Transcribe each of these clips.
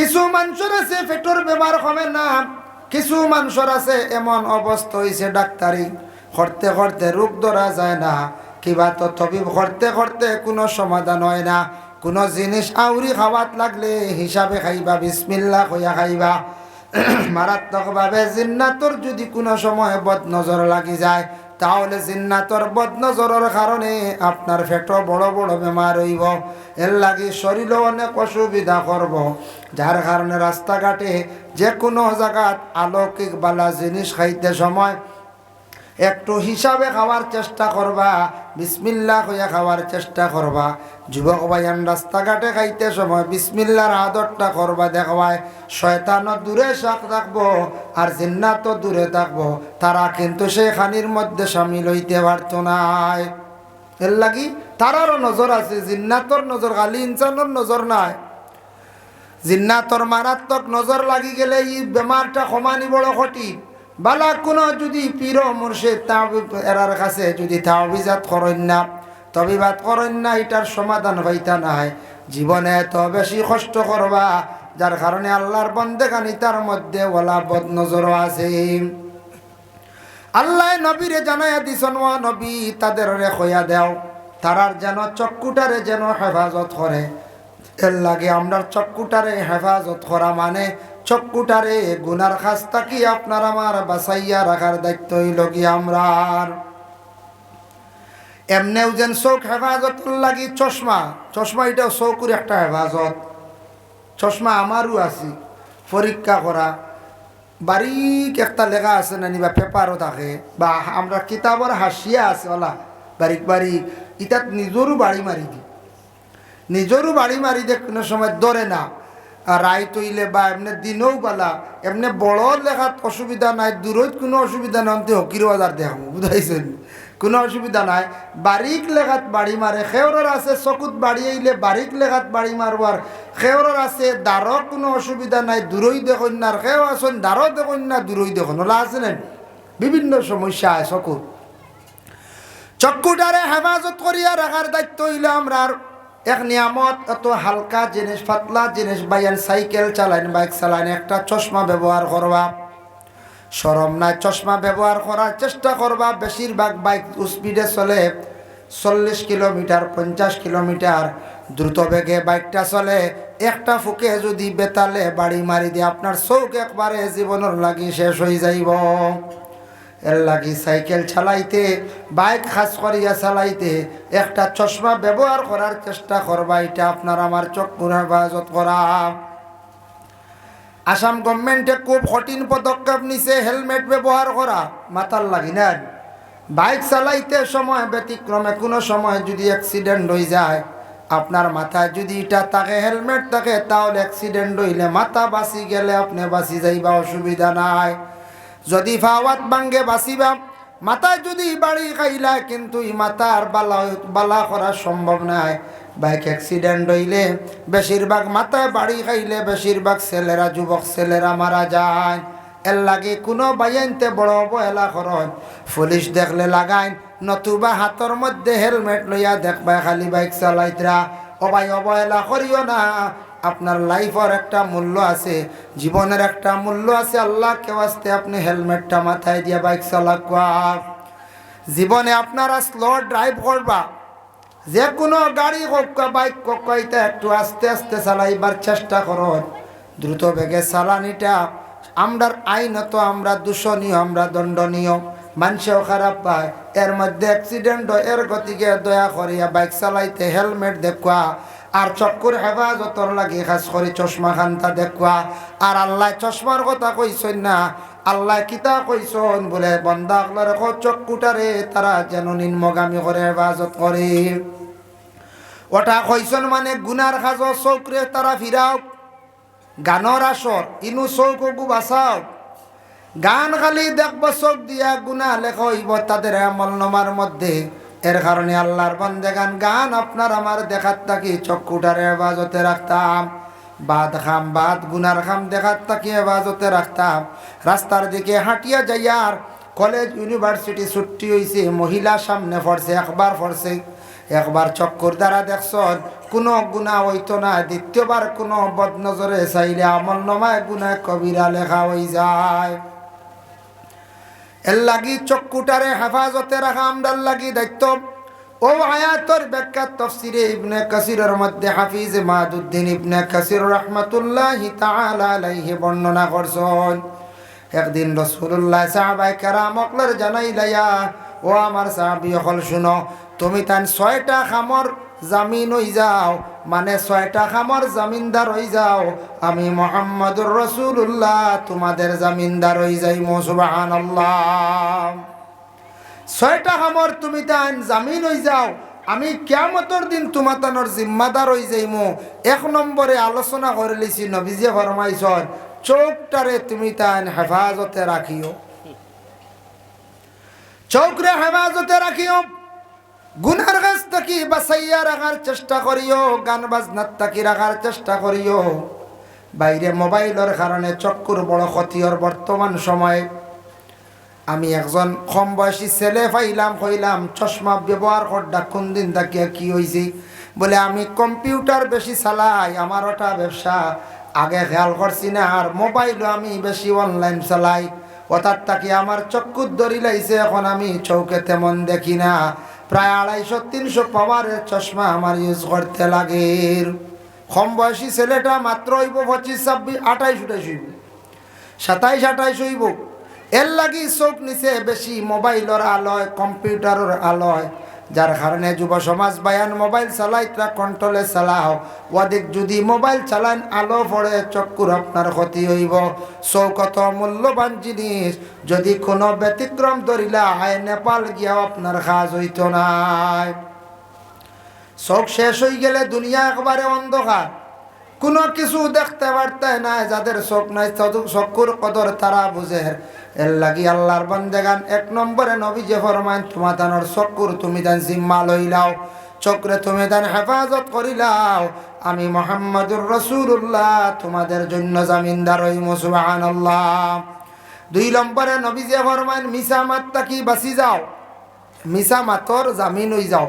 কিছু মানুষের আছে পেটের বেমার কমে না, কিছু মানুষের আছে এমন অবস্থা হয়েছে ডাক্তারি করতে করতে রোগ ধরা যায় না, কিবা তথ্যবিব করতে করতে কোনো সমাধান হয় না। কোনো জিনিস আউরি খাওয়াত লাগলে হিসাবে খাইবা, বিসমিল্লাহ কইয়া খাইবা। মারাত্মকভাবে জিন্নাতর যদি কোনো সময় বদনজর লাগি যায়, তাহলে জিন্নাতর বদনজরের কারণে আপনার পেটও বড় বড় বেমার হইব, এর লাগি শরীরও অনেক অসুবিধা করব। যার কারণে রাস্তাঘাটে যে কোনো জায়গাত আলৌকিক বালা জিনিস খাইতে সময় একটু হিসাবে খাওয়ার চেষ্টা করবা, বিসমিল্লাহ কইয়া খাওয়ার চেষ্টা করবা। যুবক ভাইয়ান রাস্তাঘাটে খাইতে সময় বিসমিল্লাহর আদরটা করবা, দেখবায় শয়তানও দূরে শাক থাকবো আর জিন্নাতও দূরে থাকবো, তারা কিন্তু সেই খানির মধ্যে সামিল হইতে পারত নাই। এর লাগি তারারও নজর আছে, জিন্নাতর নজর, খালি ইনসানের নজর নাই। জিন্নাতর মারাত্মক নজর লাগি গেলে এই বেমারটা কমানি বড় কঠিন। বালা কোনো যদি পীর মুর্শিদ এরার কাছে যদি তাওবিজাত করেন না, তবিবাত করেন না, এটার সমাধান হইতা নাই। জীবনে তো বেশি কষ্ট করবা, যার কারণে আল্লাহর বন্দেগানি তার মধ্যে ওলা বদনজরও আছে। আল্লাহ নবীরে জানাইয়া দিছেন, ও নবী তাদের রে কইয়া দেও তারার যেন চক্ষুটারে যেন হেফাজত করে। এর লাগে আমরা চক্ষুটারে হেফাজত করা মানে চক্ষুটারে গুনার খাস্তা কি আপনার আমার বাসাইয়া রাখার দায়িত্ব হইল কি আমরা। এমনেও যেন চোখ হেফাজত লাগি চশমা, চশমা এটাও চৌকুর একটা হেফাজত। চশমা আমারও আছে, পরীক্ষা করা বারিক একটা লেখা আছে না নিবা, পেপারও থাকে বা আমরা কিতাবর হাসিয়া আছে ওলা বারিক বারিক, ইটাত নিজরও বাড়ি মারি দি, নিজরও বাড়ি মারি দে, কোনো সময় ধরে না। আর রায় তৈলে বা এমনি দিনও বালা এমনি বড় লেখাত অসুবিধা নাই, দূরত কোনো অসুবিধা নাই, অন্তে হকির বাজার দেখাবো, বুঝাইছেন, কোনো অসুবিধা নাই। বারিক লেখাত বাড়ি মারে, খেওরের আছে চকুত বাড়ি আইলে বারিক লেখাত বাড়ি মারবার, খেওরের আছে দারও কোনো অসুবিধা নাই, দূরই দেখুন না, আর খেও আসুন দারও দেখুন না, দূরই দেখুন, ওলা আছে না, বিভিন্ন সমস্যা আছে চকুর। চক্ষুটারে হেফাজত করিয়া রাখার দায়িত্ব হইল আমরা। এক নিয়ামত, এত হালকা জিনিস, পাতলা জিনিস, বাইয়ান সাইকেল চালাইন, বাইক চালাইন, একটা চশমা ব্যবহার করবা, শরম নাই, চশমা ব্যবহার করার চেষ্টা করবা। বেশিরভাগ বাইক স্পিডে চলে 40 কিলোমিটার 50 কিলোমিটার দ্রুত বেগে বাইকটা চলে, একটা ফুকে যদি বেতালে বাড়ি মারি দিয়ে আপনার চোখ একবারে জীবনের লাগি শেষ হয়ে যাইব। এর লাগি সাইকেল চালাইতে, বাইক খাস করিয়া চালাইতে একটা চশমা ব্যবহার করার চেষ্টা করবা, এটা আপনার আমার চক্ষুর হেফাজত করা। আসাম গভর্নমেন্টে খুব কঠিন পদক্ষেপ নিছে, হেলমেট ব্যবহার করা মাথার লাগি না। বাইক চালাইতে সময় ব্যতিক্রমে কোনো সময় যদি অ্যাক্সিডেন্ট হয়ে যায়, আপনার মাথায় যদি এটা থাকে, হেলমেট থাকে, তাহলে অ্যাক্সিডেন্ট হইলে মাথা বাঁচি গেলে আপনি বাঁচি যাইবা, অসুবিধা নাই। যদি ফাওয়াত ভাঙ্গে বাঁচিবা, মাথায় যদি বাড়ি খাইলা কিন্তু এই মাথার বালা করা সম্ভব নাই। বাইক অ্যাক্সিডেন্ট হইলে বেশিরভাগ মাথায় বাড়ি খাইলে বেশিরভাগ ছেলেরা, যুবক ছেলেরা মারা যায়। এর লাগে কোনো বাইনতে বড় অবহেলা করেন, পুলিশ দেখলে লাগাইন, নতুবা হাতের মধ্যে হেলমেট লইয়া দেখবা খালি বাইক চালাইতরা। অবাই অবহেলা করিও না, আপনার লাইফের একটা মূল্য আছে, জীবনের একটা মূল্য আছে। আল্লাহকে ওয়াস্তে আপনি হেলমেটটা মাথায় দিয়ে বাইক চালাবা। জীবনে আপনারা স্লো ড্রাইভ করবা, যে কোনো গাড়ি হোক বাইক হোক, এটা একটু আস্তে আস্তে চালাইবার চেষ্টা করুন। দ্রুত বেগে চালানিটা আমরার আইনত আমরা দূষণীয়, আমরা দণ্ডনীয়, মানুষেও খারাপ পায়। এর মধ্যে অ্যাক্সিডেন্ট হয়, এর গতিকে দয়া করিয়া বাইক চালাইতে হেলমেট দেখুয়া, আর চক্ষুর হেফাজতর লাগে খাস করে চশমা খান্তা দেখুয়া। আর আল্লাহ চশমার কথা কইছেন না, আল্লাহ কিতা কইছেন বলে বন্দা আল্লাহর চক্ষুটারে তারা যেন নিম্নগামী করে হেফাজত করে। ওটা কইছেন মানে গুনার খাজ চৌকরে তারা ফিরাও, গানের আসর ইনু চৌকু বাঁচাও। গান খালি দেখব চোখ দিয়া গুনা লেখা হইব তাদের আমল নামার মধ্যে। এর কারণে আল্লাহর বান্দেগান গান আপনার আমার দেখার থাকি চক্ষুটারে হেফাজতে রাখতাম, বাদ খাম বাদ গুনার খাম দেখার থাকি হেফাজতে রাখতাম। রাস্তার দিকে হাঁটিয়া যাইয়ার কলেজ ইউনিভার্সিটি ছুটি হয়েছে, মহিলা সামনে পড়ছে, একবার পড়ছে, একবার চক্কর দ্বারা দেখছ কোনো গুনাহ হইতো না। দ্বিতীয়বার কোনো বদনজরে চাইলে আমল নামায় গুনাহ কবিরা লেখা হয়ে যায়। এর লাগি চক্ষুটারে হেফাজতে রাখা আমরার লাগি দায়িত্ব। ও আয়াতের ব্যাখ্যা তাফসীরে ইবনে কাসিরের মধ্যে হাফিজ মাদুদ্দিন ইবনে কাসির রাহমাতুল্লাহি তাআলা আলাইহি বর্ণনা করছেন, একদিন রাসূলুল্লাহ সাহাবায়ে কেরামকলের জানাইলায়া, ও আমার সাহাবী হল শুনো, তুমি তান 6টা খামর জামিন হই যাও, মানে 6টা খামর জামিনদার হই যাও, আমি মুহাম্মদুর রাসূলুল্লাহ তোমাদের জামিনদার হই যাইমু। সুবহানাল্লাহ। 6টা খামর তুমি তান জামিন হই যাও, আমি কিয়ামতের দিন তোমাতানোর জিম্মাদার হই যাইমু। 1 নম্বরে আলোচনা করে লিছি, নবীজি ফরমাইছেন চোখটারে তুমি তান হেফাজতে রাখিও, চোখরে হেফাজতে রাখিও, গুনার কাছ থেকে বাঁচাইয়া রাখার চেষ্টা করিও, গান বাজনার থেকে রাখার চেষ্টা করিও। বাইরে মোবাইলের কারণে চক্ষুর বড় ক্ষতির বর্তমান সময়ে। আমি একজন কম বয়সী ছেলে পাইলাম, কইলাম চশমা ব্যবহার করডা কোন দিন তাকিয়া কি হয়েছি, বলে আমি কম্পিউটার বেশি চালাই, আমার ওটা ব্যবসা, আগে খেয়াল করছি না, আর মোবাইলও আমি বেশি অনলাইন চালাই, ওটার তাকে আমার চক্ষুর দড়ি লাইছে, এখন আমি চৌকে তেমন দেখি না, প্রায় 250-300 পাওয়ারের চশমা আমার ইউজ করতে লাগে। কম বয়সী ছেলেটা মাত্র হইব 25-26, 28-29 হইব, 27-28 হইব। এর লাগি চোখ নিচে বেশি মোবাইলের আলোয়, কম্পিউটারের আলোয়, যার কারণে যুব সমাজ বায়ান মোবাইল চালাই তা কন্ট্রোলে চালাও। ওদিক যদি মোবাইল চালান আলো পড়ে চক্ষুর আপনার ক্ষতি হইব। চোখ কত মূল্যবান জিনিস, যদি কোনো ব্যতিক্রম ধরিলা হয় নেপাল গিয়াও আপনার কাজ হইতো না। চোখ শেষ হয়ে গেলে দুনিয়া একবারে অন্ধকার, কোনো কিছু দেখতে পারতে না। যাদের চোখ নাই চক্ষুর কদর তারা বুঝে। এর লাগি আল্লাহর বান্দাগান 1 নম্বরে নবী যে ফরমান তোমাদের চক্ষুর তুমি তান জিম্মা লইলাও, চক্রে তুমি তান হেফাজত করিলাও, আমি মুহাম্মদুর রাসূলুল্লাহ তোমাদের জন্য জামিনদার হইমু। সুবহানাল্লাহ। 2 নম্বরে নবী যে ফরমান মিছা মাত তাকি বাঁচি যাও, মিছা মাতর জামিন হই যাও।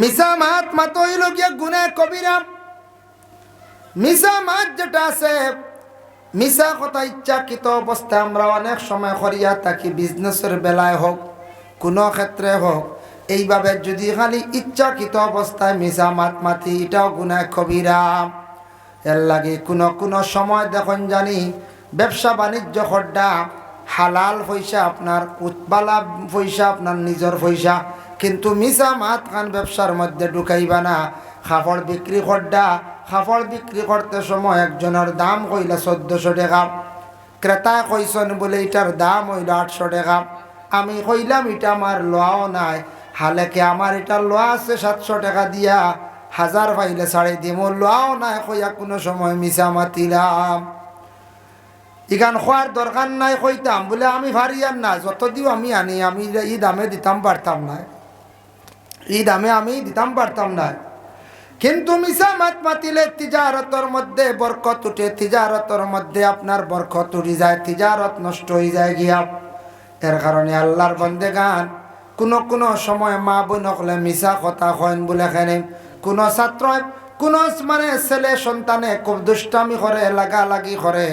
মিছা মাত হইল গিয়া গুনাহ কবিরা। মিছা মাত যেটা আছে, মিছা কথা ইচ্ছাকৃত অবস্থায় আমরা অনেক সময় করিয়া থাকি, বিজনেসের বেলায় হোক, কোনো ক্ষেত্রে হোক, এইভাবে যদি খালি ইচ্ছাকৃত অবস্থায় মিছা মাতি, এটাও গুনাহ কবিরা। এর লাগে কোনো সময় দেখুন জানি ব্যবসা বাণিজ্য করডা, হালাল পয়সা আপনার, উৎপালা পয়সা আপনার নিজের পয়সা, কিন্তু মিছা মাত খান ব্যবসার মধ্যে ঢুকাইবা না। কাপড় বিক্রি করডা, কাপড় বিক্রি করতে সময় একজনের দাম কইলা 1400 টাকা, ক্রেতা কইসন বলে এটার দাম হইল 800 টাকা, আমি কইলাম এটা আমার লোয়াও নাই, হালেকে আমার এটা লোয়া আছে 700 টাকা দিয়া, 1000 পাইলে ছাড়ে দিব, লোয়াও নাই কইয়া কোনো সময় মিছা মাতিলাম। ইখান খোয়ার দরকার নাই কইতাম, বলে আমি ভারিয়ার না, যত দিও আমি আনি, আমি এই দামে দিতাম পারতাম না, এই দামে আমি দিতাম পারতাম না। কিন্তু মিছা মাত মাতিলে তিজারতর মধ্যে বরকত উঠে, তিজারতর মধ্যে আপনার বরকত উঠে যায়, তিজারত নষ্ট হয়ে যায় গিয়া। এর কারণে আল্লাহর বান্দাগান কোনো সময় মা বোন হলে মিছা কথা কইন বলে খানে, কোনো ছাত্র কোনো মানে ছেলে সন্তানে খুব দুষ্টামি করে, লাগালাগি করে,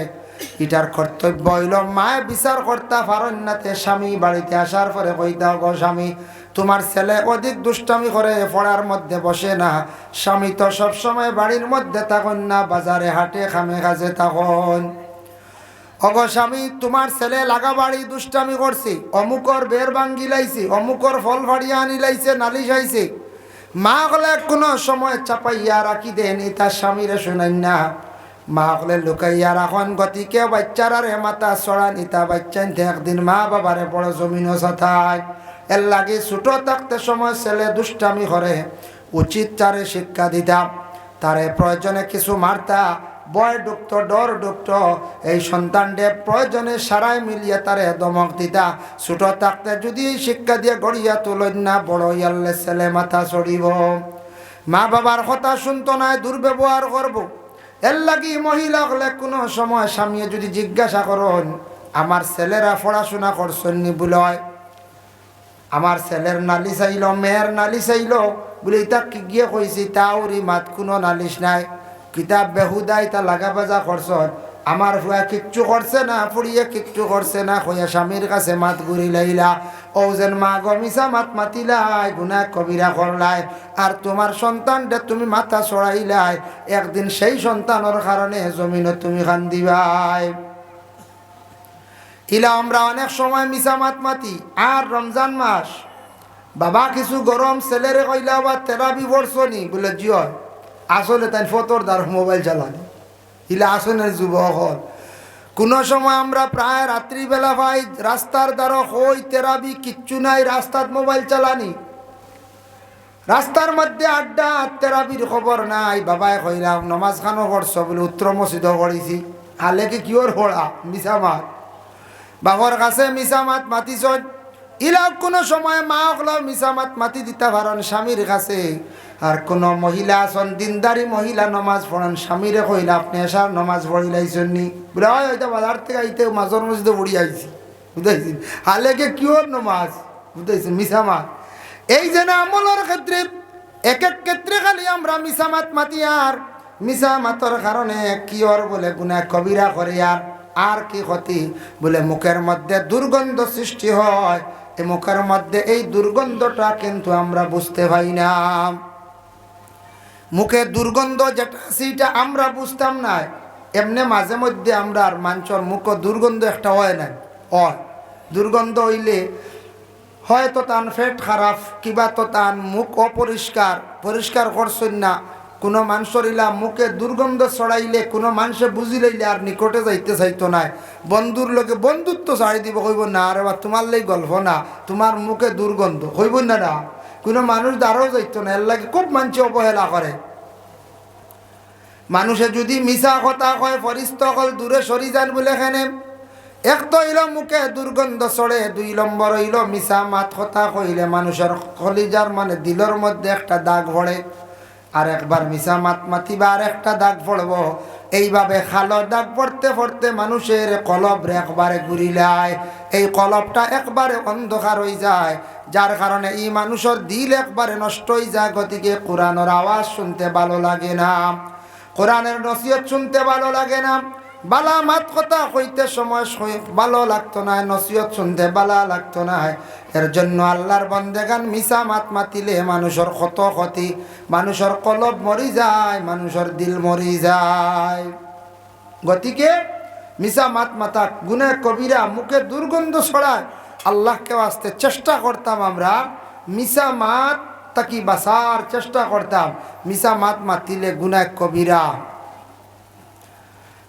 এটার কর্তব্য হইল মায় বিচার করতে পারেন নাতে, স্বামী বাড়িতে আসার পরে কইতা, গো স্বামী তোমার ছেলে অধিক দুষ্টামি করে, পড়ার মধ্যে বসে না, স্বামী তো সবসময় বাড়ির মধ্যে থাকুন না, বাজারে হাটে খামে কাজে থাকুন। অগো স্বামী তোমার ছেলে লাগা বাড়ি দুষ্টামি করছে, অমুকর বের ভাঙ্গি লাইছে, অমুকর ফল ফাড়িয়া আনি লাইছে, নালিশ আইছে, মা হলে কোনো সময় চাপাইয়া রাখি দেন, তার স্বামীরে শোনাই না। মা হলে লুকাইয়া রাখন গতিকে বাচ্চারারে মাথা চড়া নিতা, বাচ্চা একদিন মা বাবারে বড় জমিনও সাথায়। এর লাগে ছোট থাকতে সময় ছেলে দুষ্টামি করে, উচিত তারে শিক্ষা দিতাম, তারে প্রয়োজনে কিছু মারতা, ভয় ঢুকতো, ডর ঢুকতো, এই সন্তানটে প্রয়োজনে সারাই মিলিয়ে তারে দমক দিতা। ছোট থাকতে যদি শিক্ষা দিয়ে গড়িয়া তুলেন না, বড় ইয়ালে ছেলে মাথা চড়িব, মা বাবার কথা শুনতো না, দুর্ব্যবহার করব। এর লাগি মহিলা হলে কোনো সময় স্বামী যদি জিজ্ঞাসা করুন আমার ছেলেরা পড়াশোনা করছেন নি বলে, আমার ছেলের নালি চাইল, মেয়ের নালি চাইল, বলে ইতা কি গিয়ে কইছি তাওরি মাত কোনো নালিশ নাই, কিতাব বেহুদাই তা লাগা বাজা করছ, আমার ফুয়া কিচ্ছু করছে না, ফুড়িয়ে কিচ্ছু করছে না, কইয়া স্বামীর কাছে মাত ঘুরি লাইলা। ও যেন মা গমিসা মাত মাতিলাই, গুনা কবিরা করলাই, আর তোমার সন্তানটা তুমি মাথা চড়াইলাই, একদিন সেই সন্তানের কারণে জমিনে তুমি কান্দিবাই। ইলা আমরা অনেক সময় মিশা মাত মাতি। আর রমজান মাস, বাবা কিছু গরম ছেলেরে কইলা বা তেরাবি বর্ষনি বলে জিও, আসলে তাই ফতর দ্বার মোবাইল চালানি। ইলা আসনের যুবক হল, কোনো সময় আমরা প্রায় রাত্রিবেলা ভাই রাস্তার দ্বারা হই তেরাবি কিচ্ছু নাই, রাস্তার মোবাইল চালানি, রাস্তার মধ্যে আড্ডা, তেরাবির খবর নাই। বাবাই কইলাম নমাজ খানো করছ বলে উত্তর মসজিদ করেছি, হালে কি কিওর হড়া মিশা মাত, বাবার কাছে মিশা মাত মাতিছ। ইলা কোনো সময় মা হলো মিশা মাত মাতি দিতে পারেন স্বামীর কাছে। আর কোন মহিলা আছেন দিনদারি মহিলা নমাজ পড়েন, স্বামীরে কইলা আপনি এসার নমাজ পড়িলাইছেন নি বলে হয়তো বাজার থেকে আইতে মাঝর মসজিদে পড়ি আইছি, বুঝাইছি হালেকে কিওর নমাজ, বুঝাইছি মিশা মাত। এই যে না আমলের ক্ষেত্রে এক এক ক্ষেত্রে খালি আমরা মিশা মাত মাতি, আর মিশা মাতর কারণে কিওর বলে গুনাহ কবিরা করে। আর কি ক্ষতি বলে মুখের মধ্যে দুর্গন্ধ সৃষ্টি হয়, এই মুখের মধ্যে এই দুর্গন্ধটা কিন্তু আমরা বুঝতে পাই না। মুখে দুর্গন্ধ যেটা সেটা আমরা বুঝতাম না, এমনি মাঝে মধ্যে আমরা আর মানুষের মুখ দুর্গন্ধ একটা হয় না, দুর্গন্ধ হইলে হয়তো তার পেট খারাপ, কিবা তো তার মুখ অপরিষ্কার, পরিষ্কার করছেন না। কোনো মানুষের ইলা মুখে দুর্গন্ধ ছড়াইলে কোনো মানুষে বুঝি লইলে আর নিকটে যাইতে চাইতো না, বন্ধুর লোকে বন্ধুত্ব ছাড়ি দিব, কইব না আরে বা তোমার লাই গল্প না, তোমার মুখে দুর্গন্ধ, কইব না না, কোনো মানুষ দ্বারাও যাইতো না, এর লাগে খুব মানুষ অবহেলা করে। মানুষে যদি মিশা কথা কয় ফরিস্ত হল দূরে সরি যান বলে এখানে, এক তো হইল মুখে দুর্গন্ধ ছড়ে, 2 নম্বর হইল মিশা মাত কথা কইলে মানুষের কলিজার মানে দিলের মধ্যে একটা দাগ পড়ে। আর একবার মিশা মাত মাতিবা আর একটা দাগ পড়ব, এইভাবে খালো দাগ পড়তে পড়তে মানুষের কলব একবারে ঘুরিলায়, এই কলবটা একবারে অন্ধকার হয়ে যায়, যার কারণে এই মানুষের দিল একবারে নষ্ট হয়ে যায়। গতিকে কোরআনের আওয়াজ শুনতে ভালো লাগে না, কোরআনের নসিহত শুনতে ভালো লাগে না, বালা মাত কথা কইতে সময় ভালো লাগতো না, নসিহত শুনতে ভালো লাগতো না। এর জন্য আল্লাহর বন্দেগান মিশা মাত মাতিলে মানুষের কত ক্ষতি, মানুষের কলব মরি যায়, মানুষের দিল মরি যায়। গতিকে মিশা মাত মাতা গুনাহ কবিরা, মুখে দুর্গন্ধ ছড়ায়, আল্লাহকে আসতে চেষ্টা করতাম আমরা মিশা মাত তাকি বাসার চেষ্টা করতাম, মিশা মাত মাতিলে গুনাহ কবিরা।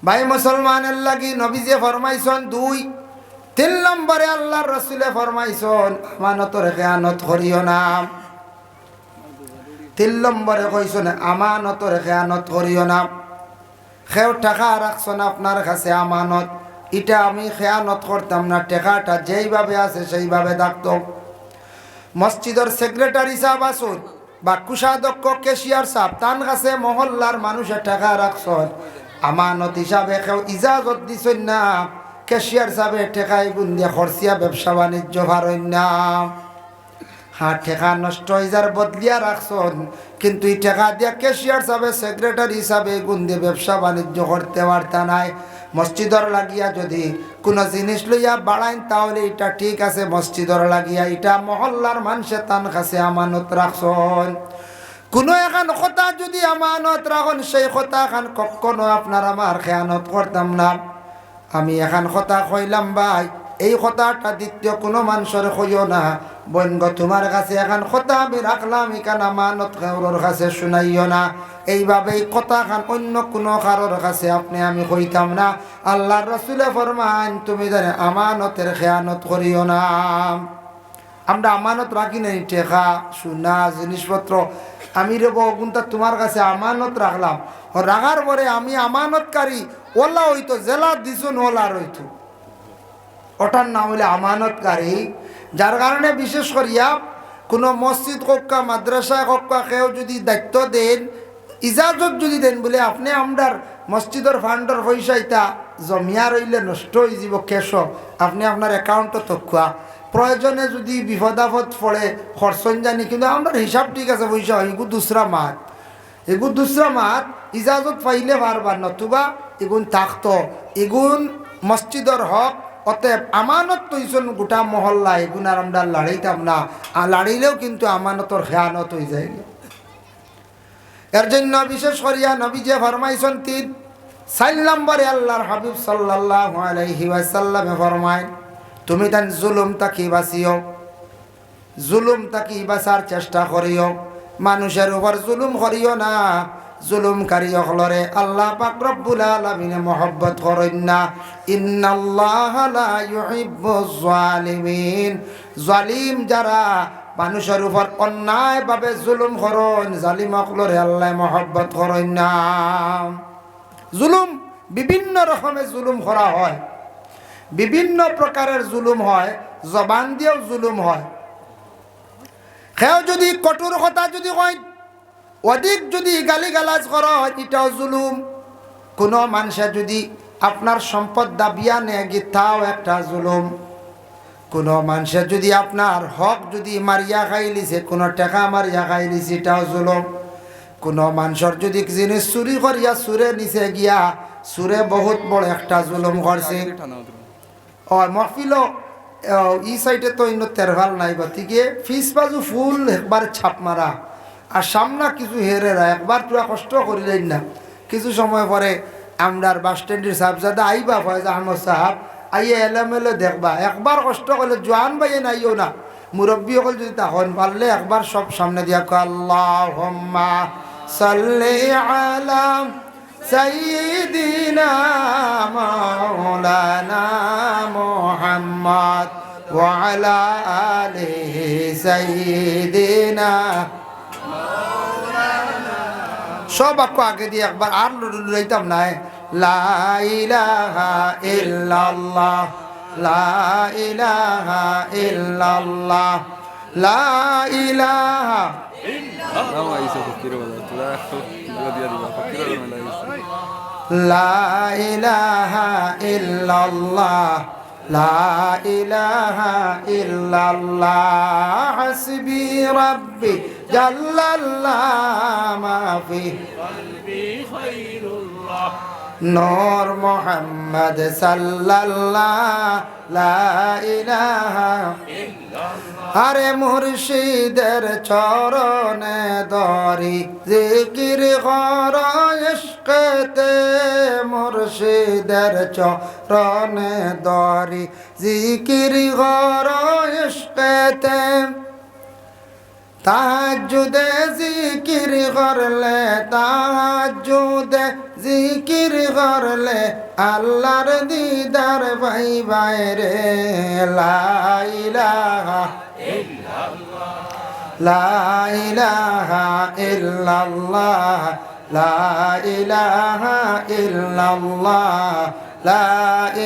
ভাই মুসলমানের লাগি নবীজি ফরমাইছেন 2-3 নম্বরে আল্লাহর রাসূলে ফরমাইছেন আমানতের খেয়ানত করিও না। 3 নম্বরে কইছেন আমানতের খেয়ানত করিও না। কেউ টাকা রাখছেন আপনার কাছে আমানত, এটা আমি খেয়ানত করতাম না, টাকাটা যেইভাবে আছে সেইভাবে থাকতো। মসজিদের সেক্রেটারি সাহেব আসুন বা কোষাধ্যক্ষ কেশিয়ার সাহেব, তার কাছে মহল্লার মানুষের টাকা রাখছেন, আমানত হিসাবে কেউ ইজাজত দিছেন না, ক্যাশিয়ার সাহেব ঠেকাই গুন দিয়ে খরচিয়া ব্যবসা বাণিজ্য ভারেন না। হ্যাঁ, ঠেকা নষ্ট হয়ে যার বদলিয়া রাখছেন, কিন্তু এই ঠেকা দিয়া ক্যাশিয়ার সাহেব সেক্রেটারি হিসাবে গুন দিয়ে ব্যবসা বাণিজ্য করতে পারতা নাই। মসজিদর লাগিয়া যদি কোনো জিনিস লইয়া বাড়াইন তাহলে এটা ঠিক আছে, মসজিদর লাগিয়া এটা মহল্লার মানুষে তান কাছে আমানত রাখছেন। কোনো এখন কথা যদি আমানত রাখুন, সেই কথা এখন কখনো আপনার আমার খেয়ানত করতাম না। আমি এখন কথা কইলাম ভাই, এই কথাটা দ্বিতীয় কোনো মানুষের কইও না, বনগ তোমার কাছে এখন কথা আমি রাখলাম, এখান আমানত কারোর কাছে শুনাইও না। এইভাবে কথা খান অন্য কোনো কারোর কাছে আপনি আমি কইতাম না। আল্লাহর রাসূলে ফরমান তুমি জানে আমানতের খেয়ানত করিও না। আমরা আমানত রাখি নাই, টেকা সোনা জিনিসপত্র, আমি রে বগুনটা তোমার কাছে আমানত রাখলাম, রাখার পরে আমি আমানতকারী ওলা হইতো, জেলা দিছুন ওলা রইতো, ওটার নাম হইলে আমানতকারী। যার কারণে বিশেষ করিয়া কোনো মসজিদ কক্কা মাদ্রাসা কক্কা কেউ যদি দায়িত্ব দেন, ইজাজত যদি দেন বলে আপনি আমরার মসজিদের ফান্ডর পয়সা ইটা জমিয়া রইলে নষ্ট হয়ে যাব, কেশ আপনি আপনার অ্যাকাউন্টও তকুয়া, প্রয়োজনে যদি বিপদাপদ পড়ে খরচন জানি, কিন্তু আমরা হিসাব ঠিক আছে পয়সা এগু দুসরা মাত, এগু দুসরা মাত ইজাজত পাইলে বারবার, নতুবা এগুন থাকতো, এগুন মসজিদর হক। অতএব আমানত তৈছন গোটা মহল্লা, এগুন আর আমরা লড়াইতাম না, আর লড়াইলেও কিন্তু আমানতর খেয়ানত হয়ে যায়। এর জন্য বিশেষ করিয়া নবী যে ফরমাইছেন 4 নম্বরে আল্লাহর হাবিব সাল্লাল্লাহু আলাইহি ওয়াসাল্লামে ফরমায়, তুমি তান জুলুম তাকি বাঁচিও, জুলুম তাকি বাঁচার চেষ্টা করিও, মানুষের উপর জুলুম করিও না। জুলুমকারী হলরে আল্লাহ পাক রব্বুল আলামিনে মহব্বত করেন না। ইন্নাল্লাহা লা ইউহিব্বুজ জালিমিন, জালিম যারা মানুষের উপর অন্যায়ভাবে জুলুম করেন, জালিম হলরে আল্লাহ মহব্বত করেন না। জুলুম বিভিন্ন রকমের জুলুম করা হয়, বিভিন্ন প্রকারের জুলুম হয়, জবান দিয়েও জুলুম হয়। কেউ যদি কঠোর কথা যদি কয়, অধিক যদি গালিগালাজ করা হয়, এটাও জুলুম। কোনো মানুষে যদি আপনার সম্পদ দাবিয়া নেয়, গীতাও একটা জুলুম। কোনো মানুষে যদি আপনার হক যদি মারিয়া খাই লিছে, কোনো টাকা মারিয়া খাই লিছে, এটাও জুলুম। কোনো মানুষের যদি জিনিস চুরি করিয়া সুরে নিচে গিয়া, সুরে বহুত বড় একটা জুলুম করছে। মহফিল ই সাইডে তো ইন্ন তেরভাল নাই, গতিকে ফিস বাজু ফুল একবার ছাপ মারা, আর সামনা কিছু হেরেরা একবার তোরা কষ্ট করিলেন না। কিছু সময় পরে আমরার বাস স্ট্যান্ডের সাহেবজাদা আইবা ফয়েজ আহমদ সাহাব, আইয়ে এলোমেলো দেখবা, একবার কষ্ট করলে জোয়ান বাইয়ে নাইও না, মুরব্বী সকল যদি তখন পারলে একবার সব সামনে দিয়া আল্লাহুম্মা সাল্লি আলা সাইয়্যিদিনা মাওলানা মুহাম্মদ ওয়া আলা আলিহি সাইয়্যিদিনা মাওলানা, সব বাক্য আগে দিয়ে একবার আর লইতাম না। লা ইলাহা ইল্লাল্লাহ, লা ইলাহা ইল্লাল্লাহ, লা ইলাহা লা ইলাহা ইল্লাল্লাহ, লা ইলাহা ইল্লাল্লাহ, হাসবি রাব্বি জাল্লাল্লাহ মা ফি কলবি খায়রুল্লাহ, নূর মুহাম্মদ সাল্লাল্লাহ, লা ইলাহা ইল্লাল্লাহ। আরে মুর্শিদের চরণে দরি জিকির কর ইশকেতে, মুর্শিদের চরণে দরি জিকির কর ইশকেতে, তাহাজ্জুদে জিকির করলে, তাহাজ্জুদে জিকির করলে আল্লাহর দিদার পাইবাই রে। লা ইলাহা ইল্লাল্লাহ, লা ইলাহা ইল্লাল্লাহ, লা ইলাহা ইল্লাল্লাহ, লা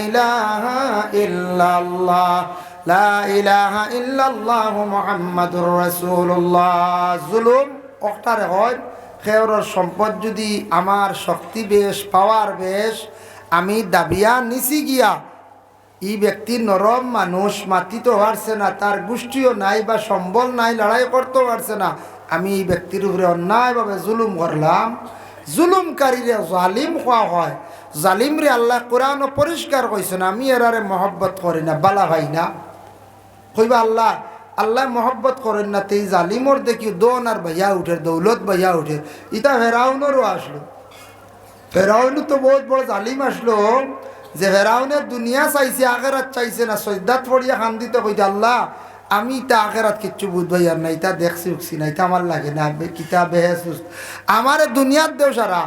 ইলাহা ইল্লাল্লাহ, লা ইলাহা ইল্লাল্লাহ মুহাম্মাদুর রাসূলুল্লাহ। জুলুম ওটারে হয়, খেওরের সম্পদ যদি আমার শক্তি বেশ, পাওয়ার বেশ, আমি দাবিয়া নিছি গিয়া, এই ব্যক্তি নরম মানুষ, মাতিতে পারছে না, তার গোষ্ঠীও নাই বা সম্বল নাই, লড়াই করতে পারছে না, আমি এই ব্যক্তির উপরে অন্যায়ভাবে জুলুম করলাম। জুলুমকারীরে জালিম হওয়া হয়। জালিমরে আল্লাহ কোরআন পরিষ্কার কইছেন, আমি এরারে মহব্বত করি না, বালা ভাই না কইবা আল্লাহ, আল্লাহ মহব্বত করেন না। তেই জালিমর দেখি দোন আর ভাইয়া উঠে, দৌলত ভাইয়া উঠে। ইটা ফেরাউনেরও আসলো, ফেরাউন তো বহুত বড় জালিম আসলো, যে ফেরাউনের দুনিয়া চাইছে, আখেরাত চাইছে না। সজ্জাত পড়িয়া খান দিতে কইতে, আল্লাহ আমি ইটা আখেরাত কিচ্ছু বুঝবাই আর না, ইটা দেখছি উঠছি না, ইটা আমার লাগে না, কিতাব বেহেস আমার দুনিয়ার দেও, সারা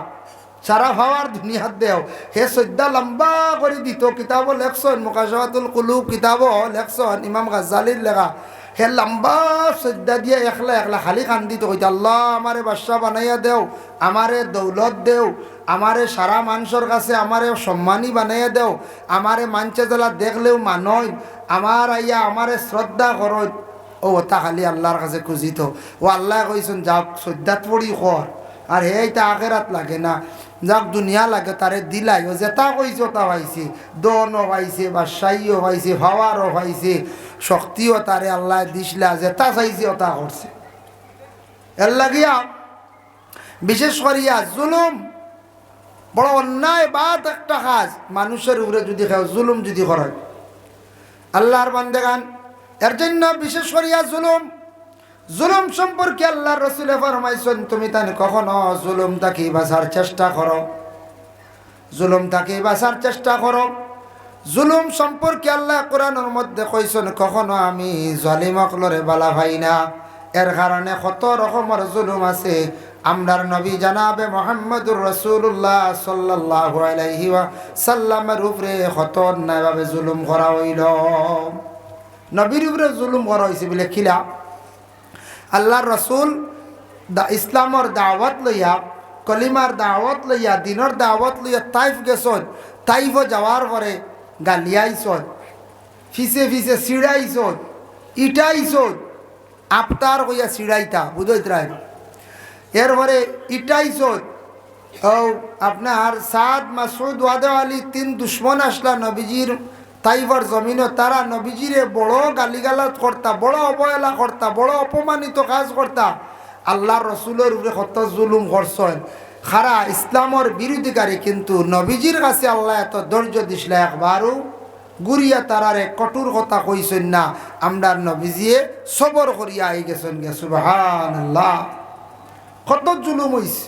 সারা ভাবার দুনিয়ার দেও। হে সজ্জা লম্বা করে দিত, কিতাবও লেখছন, মুকাশাফাতুল কুলুব কিতাবও লেখছন, ইমাম গাজ্জালির লেখা। হে লম্বা সজ্জা দিয়ে একলা একলা খালি কান্দিত কইতে, আল্লাহ আমারে বাদশা বানাইয়া দেও, আমারে দৌলত দেও, আমারে সারা মানুষের কাছে আমারে সম্মানী বানাইয়া দেও, আমারে মানছে জেলা দেখলেও মানয়, আমার আইয়া আমারে শ্রদ্ধা করয়। ও ওটা খালি আল্লাহর কাছে খুঁজিত। ও আল্লাহ কইছেন যাও সজ্জাত পড়ি কর, আর হে এটা আখেরাত লাগে না, যাক দুনিয়া লাগে তারে দিলাই। ও যেটা কইছে তা পাইছে, দনও পাইছে, বাদশাহীও পাইছে, ভাওয়ারও পাইছে, শক্তিও তারে আল্লাহ দিসলা যে তা চাইছে তা করছে। এর লাগিয়া বিশেষ করিয়া জুলুম বড় অন্যায় বাদ একটা কাজ। মানুষের উপরে যদি কেউ জুলুম যদি করে আল্লাহর বান্দেগান, এর জন্য বিশেষ করিয়া জুলুম সম্পর্কে আল্লাহর রাসূল ফরমাইছেন, তুমি তানে কখনো জুলুম তাকে বাঁচার চেষ্টা করো, জুলুম তাকে বাঁচার চেষ্টা করো। জুলুম সম্পর্কে আল্লাহ কোরআনের মধ্যে কইছেন, কখনো আমি জালিমক লরে বালা ভাই না। এর কারণে কত রকমের জুলুম আছে। আমরার নবী জানাবে মুহাম্মদুর রাসূলুল্লাহ সাল্লাল্লাহু আলাইহি ওয়াসাল্লামের উপরে কত অন্যায়ভাবে জুলুম করা হইল। নবীর উপরে জুলুম করা হয়েছে বলে খিলা আল্লাহর রাসূল ইসলামর দাওয়াত লইয়া, কলিমার দাওয়াত লইয়া, দিনের দাওয়াত লইয়া তাইফ গেছন। তাইফ যাওয়ার পরে গালিয়াইছন, ফিসে ফিসে সিড়াইছন, ইটাইছন, আপতার কইয়া সিড়াইতা বুঝইত রায়। এরপরে ইটাইছন ও আপনার সাদ মাসুদ ওয়াদা আলী 3 দুশ্মন আসলা নবীজির তাইফর জমিন। তারা নবীজিরে বড় গালিগালাজ করতা, বড় অবহেলা করতা, বড় অপমানিত কাজ করতা। আল্লাহর রসুলের উপরে কত জুলুম করছেন। খারা ইসলামর বিরোধিকারী, কিন্তু নবীজির কাছে আল্লাহ এত ধৈর্য দিছিল, একবারও গুরিয়া তারারে কঠোর কথা কইছেন না। আমরার নবীজিয়ে সবর করিয়া আই গেছেন গে। সুবহানাল্লাহ, কত জুলুম হইছে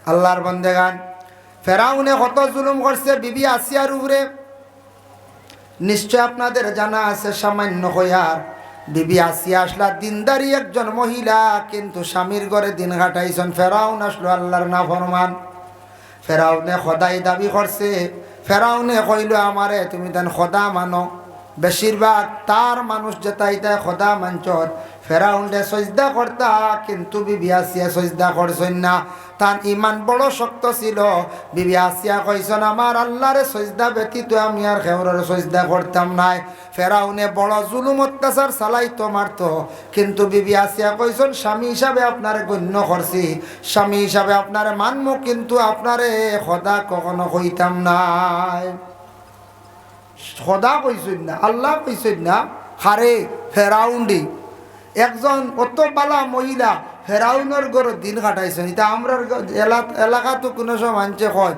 আল্লাহর বান্দেগান। ফেরাউনে কত জুলুম করছে বিবি আসিয়ার উপরে। নিশ্চয় আপনাদের জানা আছে, সামান্য হইয়ার বিবি আসিয়া আসলা দিনদারি একজন মহিলা, কিন্তু স্বামীর ঘরে দিন কাটাইছেন। ফেরাউন আসলো আল্লাহর নাফরমান। ফেরাউনে খোদাই দাবি করছে। ফেরাউনে কইল, আমারে তুমি তেন খোদা মানো। বেশিরভাগ তার মানুষ যেতাইতায় খোদা মানচত। ফেরাউন্ডে সজদা করতা, কিন্তু বিবি আসিয়া সজদা করছেন না। তার ইমান বড় শক্ত ছিল। বিবি আসিয়া কইছেন, আমার আল্লাহরে সজদা ব্যতীত আমি আর খেউরের সজদা করতাম নাই। ফেরাউনে বড় জুলুম অত্যাচার চালাইতো, মারত, কিন্তু বিবি আসিয়া কইছেন, স্বামী হিসাবে আপনারে গণ্য করছি, স্বামী হিসাবে আপনারে মানমু, কিন্তু আপনারে খোদা কখনো কইতাম নাই। খোদা কইছেন না, আল্লাহ কইছেন না। হারে ফেরাউন্ডি একজন অত বালা মহিলা ফেরাউনের ঘর দিন কাটাইছেন। এটা আমরা এলাকাতো কোনো সব মানছে কয়,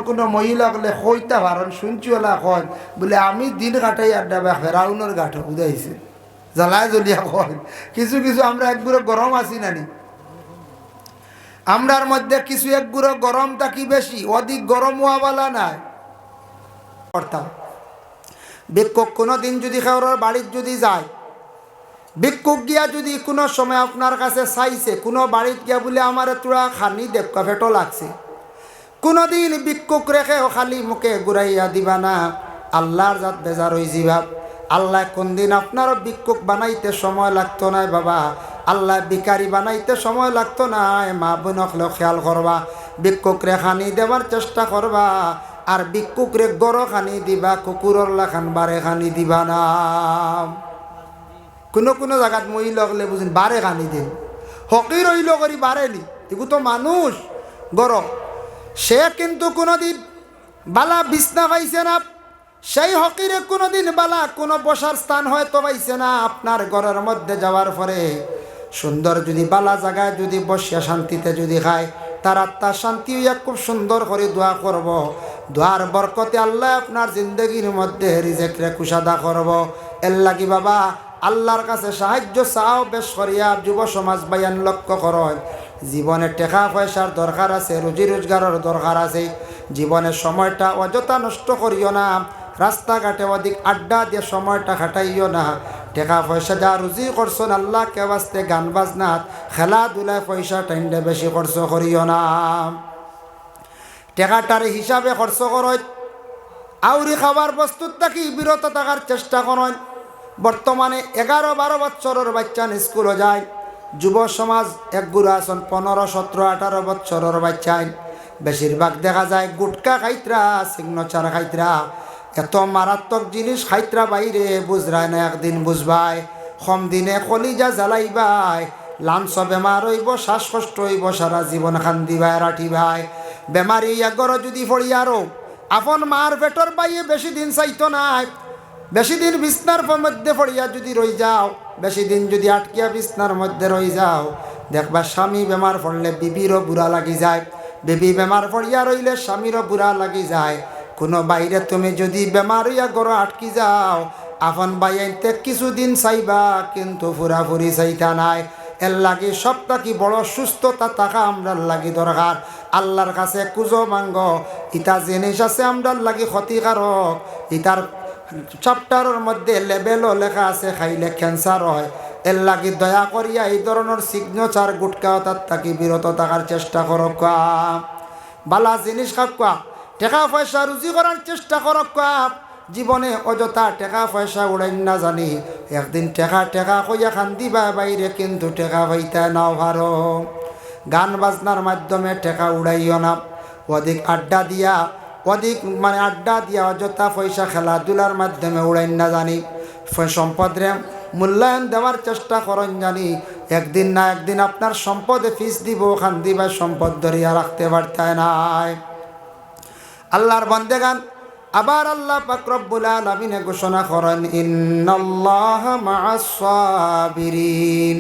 কোনো মহিলা বলে কইতা পারেন, শুনছি ওলা কয় বলে আমি দিন কাটাই আর ডাবা ফেরাউনের গাঠো উদাইছে, জ্বালায় জ্বলিয়া কয়। কিছু কিছু আমরা একগুলো গরম আছি নানি, আমরার মধ্যে কিছু একগুলো গরম থাকি বেশি, অধিক গরম হওয়াবালা নাই। অর্থাৎ ভিক্ষুক কোনো দিন যদি খেউরের বাড়ির যদি যায়, ভিক্ষুক গিয়া যদি কোনো সময় আপনার কাছে চাইছে, কোনো বাড়িত গিয়া বলে আমার তোরা খানি দেখা ফেটো লাগছে, কোনো দিন ভিক্ষুক রেখেও খালি মুখে ঘুরাইয়া দিবা না। আল্লাহর জাত বেজার হই যাবা। আল্লাহ কোন দিন আপনারও ভিক্ষুক বানাইতে সময় লাগতো না বাবা। আল্লাহ ভিখারি বানাইতে সময় লাগতো না। মা বোনকলেও খেয়াল করবা, ভিক্ষুকরে খানি দেওয়ার চেষ্টা করবা। আর ভিক্ষুকরে গড় খানি দিবা, কুকুরর লাখান বারে খানি দিবা না। কোনো জায়গাত মহিলা হলে বুঝেন বারে খানি দিন, হকির হইল করি বারেলি, এগুলো তো মানুষ গড়। সে কিন্তু কোনোদিন বালা বিছনা পাইছে না, সেই হকিরে কোনোদিন বালা কোনো বসার স্থান হয়তো পাইছে না। আপনার ঘরের মধ্যে যাওয়ার পরে সুন্দর যদি বালা জায়গায় যদি বসিয়া শান্তিতে যদি খায়, তার আত্মার শান্তি হইয়া খুব সুন্দর করে দোয়া করব। দোয়ার বরকতে আল্লাহ আপনার জিন্দগির মধ্যে রিজেকরে কুশাদা করব। এর লাগি বাবা আল্লাহর কাছে সাহায্য চাও বেশ করিয়া। যুব সমাজ বায়ান লক্ষ্য করেন, জীবনে টাকা পয়সার দরকার আছে, রুজি রোজগারের দরকার আছে। জীবনের সময়টা অযথা নষ্ট করিও না, রাস্তাঘাটে অধিক আড্ডা দিয়ে সময়টা কাটাইও না। টাকা পয়সা যা রুজি করছো আল্লাহ কে বাস্তে গান বাজনাত খেলাধুলায় পয়সা টাইমটা বেশি খরচ করিও না। টাকাটার হিসাবে খরচ করত, আউরি খাবার বস্তুর থাকি বিরত থাকার চেষ্টা করেন। বর্তমানে 11-12 বছরের বাচ্চা স্কুলে যায়। যুব সমাজ একগুলো আছেন 15, 17, 18 বছরের বাচ্চায়। বেশিরভাগ দেখা যায় গুটকা খাইতরা, সিগনেচার খাইতরা, এত মারাত্মক জিনিস খাইতরা বাইরে বুঝরায় না, একদিন বুঝবাই। কম দিনে কলিজা জ্বালাইবাই, লাঞ্চ বেমার হইব, শ্বাসকষ্ট হইব, সারা জীবন খান্দিবাই রাঠিবাই। বেমারি একগর যদি পড়ি আরো আপন মার পেটর বাইয়ে বেশি দিন চাইতো নাই। বেশি দিন বিছনার মধ্যে পড়িয়া যদি রই যাও, বেশি দিন যদি আটকিয়া বিছনার মধ্যে রই যাও, দেখবা স্বামী বেমার পড়লে বিবিরও বুড়া লাগি যায়, বিবি বেমার পড়িয়া রইলে স্বামীরও বুড়া লাগি যায়। কোনো বাইরে তুমি যদি বেমার হইয়া গড় আটকি যাও, আপন বাইতে কিছুদিন চাইবা কিন্তু ফুরাফুরি চাইতা নাই। এর লাগে সবটা কি বড় সুস্থতা থাকা আমরার লাগি দরকার। আল্লাহর কাছে কুজো মাঙ্গ, ইটা জিনিস আছে আমরার লাগি ক্ষতিকারক। ইটার চ্যাপ্টারের মধ্যে লেবেলও লেখা আছে খাইলে ক্যান্সার হয়। এর লাগি দয়া করিয়া এই ধরনের সিগনেচার গুটকা তার থাকি বিরত থাকার চেষ্টা করক। বালা জিনিস খাওয়া, টাকা পয়সা রুজি করার চেষ্টা করক। জীবনে অযথা টাকা পয়সা উড়াই না জানি, একদিন টেকা কইয়া খান্দিবা বাইরে কিন্তু টাকা পাইতে নাও ভারো। গান বাজনার মাধ্যমে টাকা উড়াইও না, অধিক আড্ডা দিয়া অযথা পয়সা খেলাধুলার মাধ্যমে উড়াই না জানি। সম্পদরে মূল্যায়ন দেওয়ার চেষ্টা করেন জানি, একদিন না একদিন আপনার সম্পদে ফিস দিব, খান্দিবা সম্পদ ধরিয়া রাখতে পারতে নাই। আল্লাহর বান্দেগান আবার আল্লাহ পাক রব্বুল আলামিন ঘোষণা করেন, ইন্নাল্লাহা মা'আস সাবিরিন।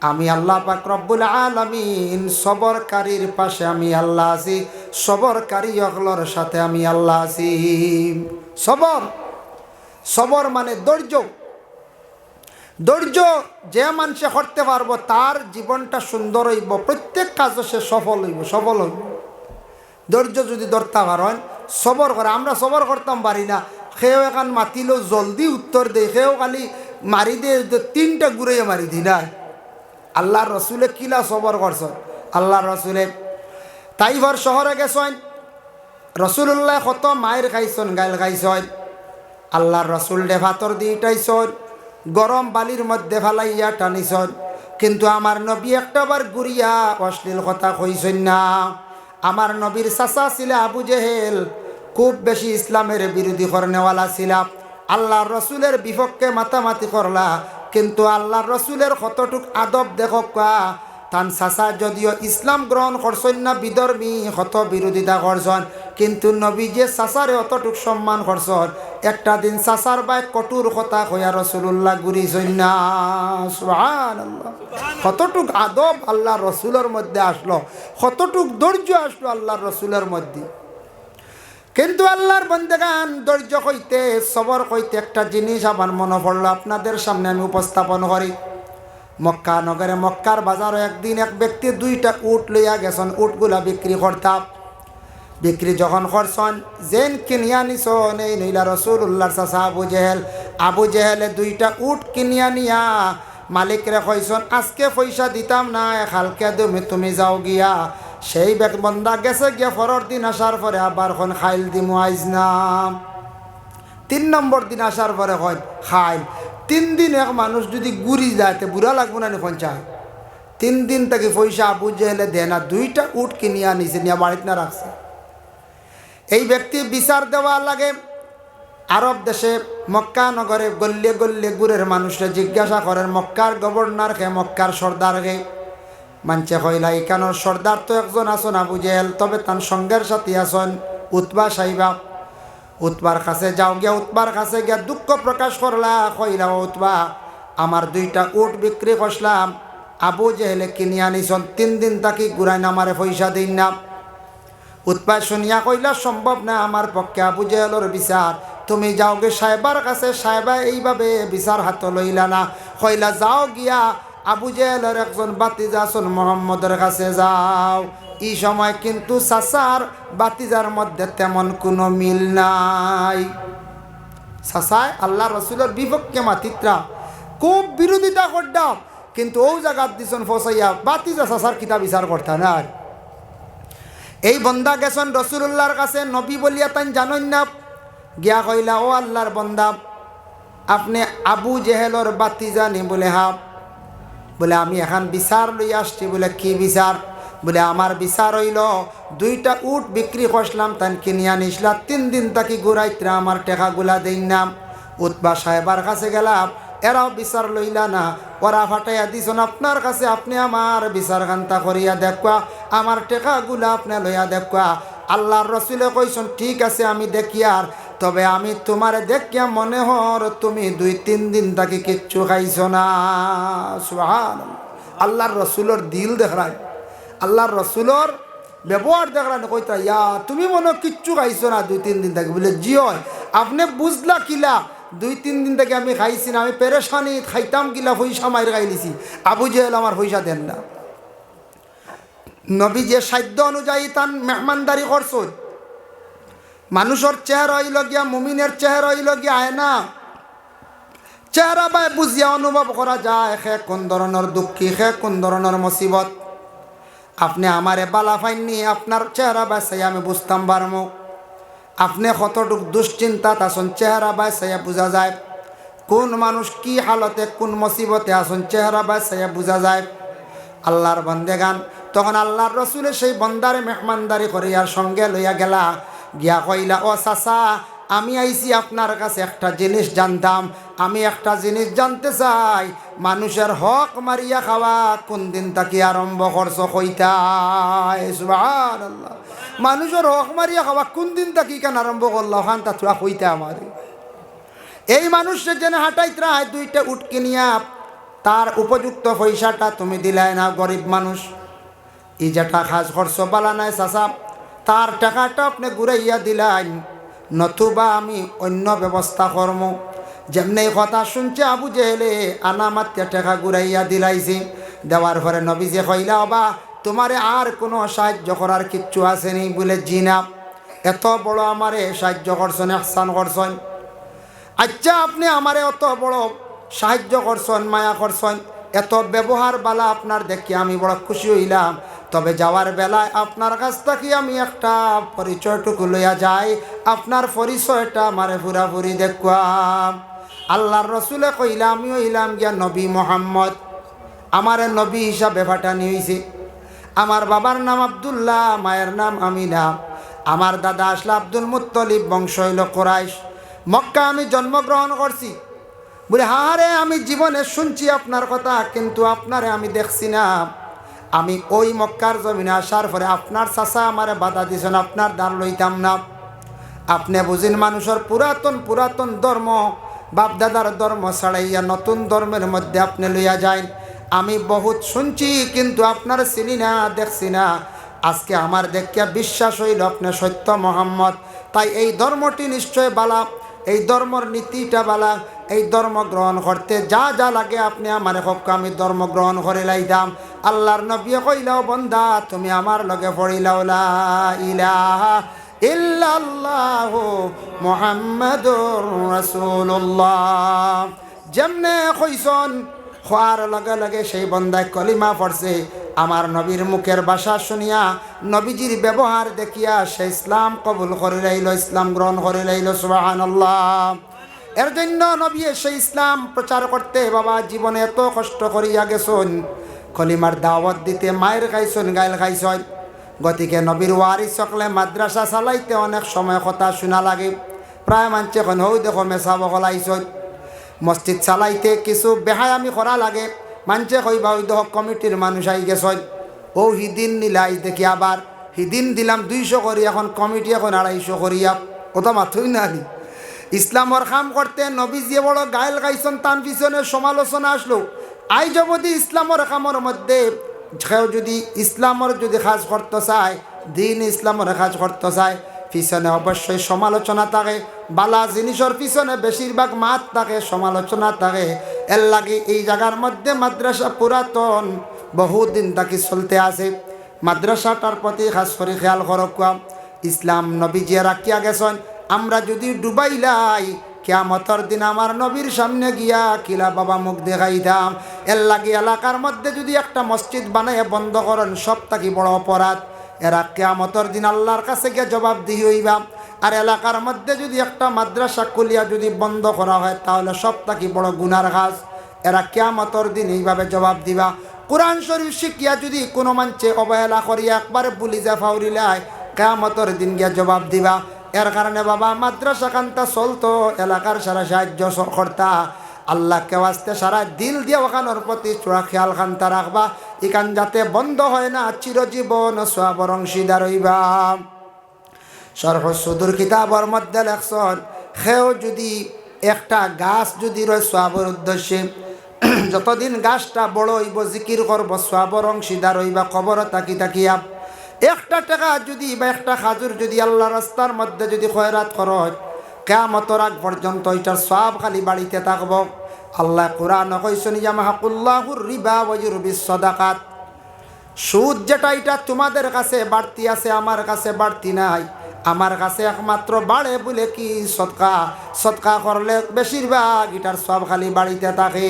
আমি আল্লাহ পাক রব্বুল আলামিন সবরকারীর পাশে আমি আল্লাহ আছি, সবরকারী হকলর সাথে আমি আল্লাহ আছি। সবর মানে ধৈর্য। ধৈর্য যে মানুষে করতে পারবো তার জীবনটা সুন্দর হইব, প্রত্যেক কাজে সে সফল হইব। ধৈর্য যদি ধরতে পারেন, সবর করে। আমরা সবর করতাম পারি না। সেও এখন মাতিলেও জলদি উত্তর দেয়, সেও খালি মারি দিয়ে 3টা ঘুরাইয়া মারি দিই না। আল্লাহর রসুলে কিলা সবর করছ। আল্লাহর রসুলে তাইফার শহরে গেছেন, রসুল্লাহ কত মায়ের খাইছেন, গাইল খাইছেন। আল্লাহর রসুল ভাতর দিয়ে টাইছন, গরম বালির মধ্যে ফালাইয়া টানিছন, কিন্তু আমার নবী একটাবার ঘুরিয়া অশ্লীল কথা কইছেন না। আমার নবীর চাচা ছিল আবু জেহেল, খুব বেশি ইসলামের বিরোধী করনেওয়ালা ছিল। আল্লাহর রসুলের বিপক্ষে মাতামাতি করলা, কিন্তু আল্লাহর রসুলের কতটুক আদব দেখক। তান চাচা যদিও ইসলাম গ্রহণ করছেন না, বিধর্মী কত বিরোধিতা করছেন, কিন্তু নবী যে চাচারে অতটুক সম্মান করছেন। একটা দিন চাচার বাই কটুর কথা কইয়া রসুল্লাহ ঘুরিছেন না। সুবহানাল্লাহ। কতটুক আদব আল্লাহর রসুলের মধ্যে আসলো, কতটুক ধৈর্য আসলো আল্লাহর রসুলের মধ্যে। কিন্তু আল্লাহর বান্দাগান ধৈর্য কইতে, সবর কইতে একটা জিনিস আমার মনে পড়লো, আপনাদের সামনে আমি উপস্থাপন করি। মক্কা নগরে, মক্কার বাজারে একদিন এক ব্যক্তি 2টা উট লইয়া গেছেন, উটগুলা বিক্রি করতাম। বিক্রি যখন করছেন, যেন কিনিয়া নিছন এই নইলা রসুল্লাহর চাচা আবু জেহেলে 2টা উট কিনিয়া নিয়া মালিকরে কইছেন, আজকে পয়সা দিতাম না, কালকে তুমি যাও গিয়া। সেই বন্দা গেছে গিয়া, পরের দিন আসার পরে আবার খন খাইল দিমু আইজ না। 3 নম্বর দিন আসার পরে হয় খাইল। 3 দিন এক মানুষ যদি গুড়ি যাইতে বুড়া লাগবো না পঞ্চায়। 3 দিন তাকে পয়সা আবু জেহেলে দেয় না, 2টা উট কিনিয়া নিছে, নিয়ে বাড়িতে না রাখছে। এই ব্যক্তি বিচার দেওয়া লাগে। আরব দেশে মক্কা নগরে গল্লে গল্লে গুড়ের মানুষরা জিজ্ঞাসা করেন, মক্কার গভর্নর কে, মক্কার সর্দার কে? মানছে কইলা এখানোর সর্দার তো একজন আসন আবু জেহেল, তবে তার সঙ্গের সাথে আসন উতবা সাহিবা। উতবার কাছে যাও গিয়া, উতবার কাছে গিয়া দুঃখ প্রকাশ করলা, কইলা উতবা আমার 2টা উট বিক্রি করলাম, আবু জেহেলে কিনিয়া নিছন, 3 দিন তাকে ঘুরাই না, আমারে পয়সা দিন না। উতবা শুনিয়া কইলা সম্ভব না আমার পক্ষে আবু জেহেলের বিচার, তুমি যাও গে সাহেবার কাছে। সাহেবা এইভাবে বিচার হাত লইলা না, কইলা যাও গিয়া আবু জেহেলের একজন বাতিজা আছেন মোহাম্মদের কাছে যাও। এই সময় কিন্তু চাচার বাতিজার মধ্যে তেমন কোনো মিল নাই। চাচায় আল্লাহ রসুলের বিপক্ষে মাতিত্রা, খুব বিরোধিতা করতাম, কিন্তু ও জায়গা দিছেন ফসাইয়া বাতিজা চাচার কিতা বিচার করতা না। এই বন্দা গেছেন রসুল্লাহর কাছে, নবী বলিয়া তাই জানেন না। গিয়া কইলা, ও আল্লাহর বন্দা, আপনি আবু জেহেলর বাতিজা নি? বলে হ্যাঁ। বলে আমি এখন বিচার লই আসছি। বলে কি বিচার? বলে আমার বিচার হইল 2টা উট বিক্রি করলাম, তাই কিনিয়া নিসলা, 3 দিন তাকে ঘুরাইতে আমার টাকাগুলা দেই নাম। উতবা সাহেবার কাছে গেলাম, এরাও বিচার লইলা না, ওরা ফাটাইয়া দিছেন আপনার কাছে, আপনি আমার বিচার কান্তা করিয়া দেখবা, আমার টাকাগুলা আপনি লইয়া দেখবা। আল্লাহর রসুলে কইছেন ঠিক আছে আমি দেখি। আর তবে আমি তোমার দেখিয়া মনে হর তুমি 2-3 দিন তাকে কিচ্ছু খাইছো না। সুবহানাল্লাহ। আল্লাহর রসুলোর দিল দেখরাই, আল্লাহর রসুলোর ব্যবহার দেখরাই, কইতা ইয়া তুমি মনে কিচ্ছু খাইছো না 2-3 দিন থেকে। বলে জি হয়। আপনি বুঝলা কিলা 2-3 দিন থেকে আমি খাইছি না, আমি পেরেশানি খাইতাম কিলা, পয়সা মাইর খাইলিছি। আবু জেহেল আমার পয়সা দেন না। নবী যে সাধ্য অনুযায়ী তান মেহমানদারি করছেন। মানুষের চেহারা হইল গিয়া, মুমিনের চেহারা হইল গিয়া আয়না। চেহারা বাই বুঝিয়া অনুভব করা যায় সে কোন ধরনের দুঃখী, সে কোন ধরনের মুসিবত। আপনি আমারে বালা ফাইননি, আপনার চেহারা বাই আমি বুঝতাম পারমু। আপনি কতটুক দুশ্চিন্তাত আসুন, চেহারা বাই বোঝা যায়। কোন মানুষ কি হালতে, কোন মুসিবতে আসুন, চেহারা বাই বোঝা যায়। আল্লাহর বন্দেগান তখন আল্লাহর রসুলে সেই বন্দারে মেহমানদারি করিয়ার সঙ্গে লইয়া গেলা, গিয়া কইলা ও চাচা আমি আইছি আপনার কাছে একটা জিনিস জানতাম। আমি একটা জিনিস জানতে চাই, মানুষের হক মারিয়া খাওয়া কোন দিন তাকে আরম্ভ করছো কইতাই। সুবহানাল্লাহ। মানুষের হক মারিয়া খাওয়া কোন দিন তাকে কেন আরম্ভ করলো খান তা তোরা কইতা আমার। এই মানুষের যেন হাঁটাইতরা 2টা উট কিনিয়া তার উপযুক্ত পয়সাটা তুমি দিলাই না, গরিব মানুষ। এই যেটা খাস করছো বালা নাই চাচা, তার টাকাটা আপনি ঘুরাইয়া দিলেন, নতুবা আমি অন্য ব্যবস্থা করব। যেমনি কথা শুনছে আবু জেহেলে আনা মাত্র টাকা ঘুরাইয়া দিলাইছি। দেওয়ার পরে নবীজি কইলা বাবা তোমারে আর কোনো সাহায্য করার কিচ্ছু আসেনি। বলে জি না, এত বড় আমারে সাহায্য করছেন, ইহসান করছেন। আচ্ছা আপনি আমারে অত বড় সাহায্য করছেন, মায়া করছেন, এত ব্যবহার বালা আপনার দেখি আমি বড় খুশি হইলাম। তবে যাওয়ার বেলায় আপনার কাছ থেকে আমি একটা পরিচয়টুকু লইয়া যাই, আপনার পরিচয়টা আমারে পুরাপুরি দেখুয়াম। আল্লাহর রসুলে কইলা আমি হইলাম গিয়া নবী মোহাম্মদ, আমারে নবী হিসাবে ফাটানি হয়েছে। আমার বাবার নাম আব্দুল্লাহ, মায়ের নাম আমিনা। আমার দাদা আসলে আব্দুল মুত্তলিব, বংশ হইল কুরাইশ। মক্কা আমি জন্মগ্রহণ করছি। বলে হ্যাঁ রে আমি জীবনে শুনছি আপনার কথা, কিন্তু আপনারে আমি দেখছি না। আমি ওই মক্কার জমিনে আসার পরে আপনার চাচা আমারে বাধা দিয়েছেন, আপনার দ্বার লইতাম না। আপনি বুঝিন মানুষের পুরাতন পুরাতন ধর্ম, বাপদাদার ধর্ম ছাড়াইয়া নতুন ধর্মের মধ্যে আপনি লইয়া যায়। আমি বহুত শুনছি কিন্তু আপনার চিনি না, দেখছি না। আজকে আমার দেখিয়া বিশ্বাস হইল আপনি সত্য মোহাম্মদ। তাই এই ধর্মটি নিশ্চয় বালা, এই ধর্মর নীতিটা বালা। এই ধর্ম গ্রহণ করতে যা যা লাগে আপনি আমার হক আমি ধর্ম গ্রহণ করে লাইতাম। আল্লাহর নবী কইলাও বন্দা তুমি আমার লগে পড়িলাও লা ইলাহা ইল্লাল্লাহু মুহাম্মাদুর রাসূলুল্লাহ। যেমনে কইছন খোয়ার লগে লগে সেই বন্দায় কলিমা পড়ছে। আমার নবীর মুখের ভাষা শুনিয়া, নবীজির ব্যবহার দেখিয়া সে ইসলাম কবুল করে লাইল, ইসলাম গ্রহণ করে লাইল। সুবহানাল্লাহ। এর জন্য নবী সেই ইসলাম প্রচার করতে বাবা জীবনে এত কষ্ট করিয়া গেছেন। কলিমার দাওয়াত দিতে মায়ের খাইছেন, গাইল খাইছেন। গতিকে নবীর ওয়ারিস সকলে মাদ্রাসা চালাইতে অনেক সময় কথা শোনা লাগে। প্রায় মানছে এখন হৌ দেখো মেসা বকল আইসন। মসজিদ চালাইতে কিছু বেহায় আমি করা লাগে। মানছে কইবা ওই দেখ কমিটির মানুষ আই গেছেন, ও হিদিন নিলাই দেখি আবার হিদিন দিলাম 200 করি, এখন কমিটি এখন 250 করিয়া। ওটা মাথুই না আনি ইসলামর কাম করতে নবীজি বড় গাইল গাইছেন, তার পিছনে সমালোচনা আসলো। আই যদি ইসলামর কামর মধ্যে কেউ যদি ইসলামর যদি কাজ করতে চায়, দিন ইসলামর কাজ করতে চায়, পিছনে অবশ্যই সমালোচনা থাকে। বালা জিনিসের পিছনে বেশিরভাগ মাত থাকে, সমালোচনা থাকে। এর লাগে এই জায়গার মধ্যে মাদ্রাসা পুরাতন বহুদিন তাকে চলতে আছে। মাদ্রাসাটার প্রতি খাস করে খেয়াল করকুয়া। ইসলাম নবীজি রাখিয়া গেছেন। আমরা যদি ডুবাইলাই কিয়ামতের দিন আমার নবীর সামনে গিয়া কিলা বাবা মুখ দেখাইতাম। এর লাগে এলাকার মধ্যে যদি একটা মসজিদ বানাইয়া বন্ধ করেন সব থাকি বড় অপরাধ। এরা কিয়ামতের দিন আল্লাহর কাছে গিয়ে জবাবদিহি হইবা। আর এলাকার মধ্যে যদি একটা মাদ্রাসা খুলিয়া যদি বন্ধ করা হয় তাহলে সব থাকি বড় গুনার কাজ। এরা কিয়ামতের দিন এইভাবে জবাব দিবা। কোরআন শরীফ শিখিয়া যদি কোনো মানছে অবহেলা করিয়া একবারে বুলিজা ফাউরিলায় কিয়ামতের দিন গিয়া জবাব দিবা। এর কারণে বাবা মাদ্রাসা কান্তা চলতো, এলাকার সারা সাহায্য কর্তা আল্লাহকে ওয়াস্তে সারা দিল দিয়ে ওখানোর প্রতি চূড়া খেয়াল খান্তা রাখবা। এখান যাতে বন্ধ হয় না, চিরজীবন সওয়াবের অংশীদার হইবা। শরহ সুদূর কিতাবর মধ্যে লেখছেন সেও যদি একটা গাছ যদি রয় সোয়াবের উদ্দেশ্যে, যতদিন গাছটা বড় হইব জিকির করব সোয়াবর অংশীদার হইবা খবর তাকি তাকিয়া। একটা টাকা যদি বা একটা খাজুর যদি আল্লাহ রাস্তার মধ্যে যদি খয়রাত খরচ, কিয়ামতের আগ পর্যন্ত এটার সওয়াব খালি বাড়িতে থাকব। আল্লাহ কোরআন কইছেন ইয়ামহাকুল্লাহুর রিবা ওয়া ইউরবিস সাদাকাত। সুদ যেটা এটা তোমাদের কাছে বাড়তি আছে, আমার কাছে বাড়তি নাই। আমার কাছে একমাত্র বাড়ে বলে কি সদকা। সদকা করলে বেশিরভাগ এটার সব খালি বাড়িতে থাকে।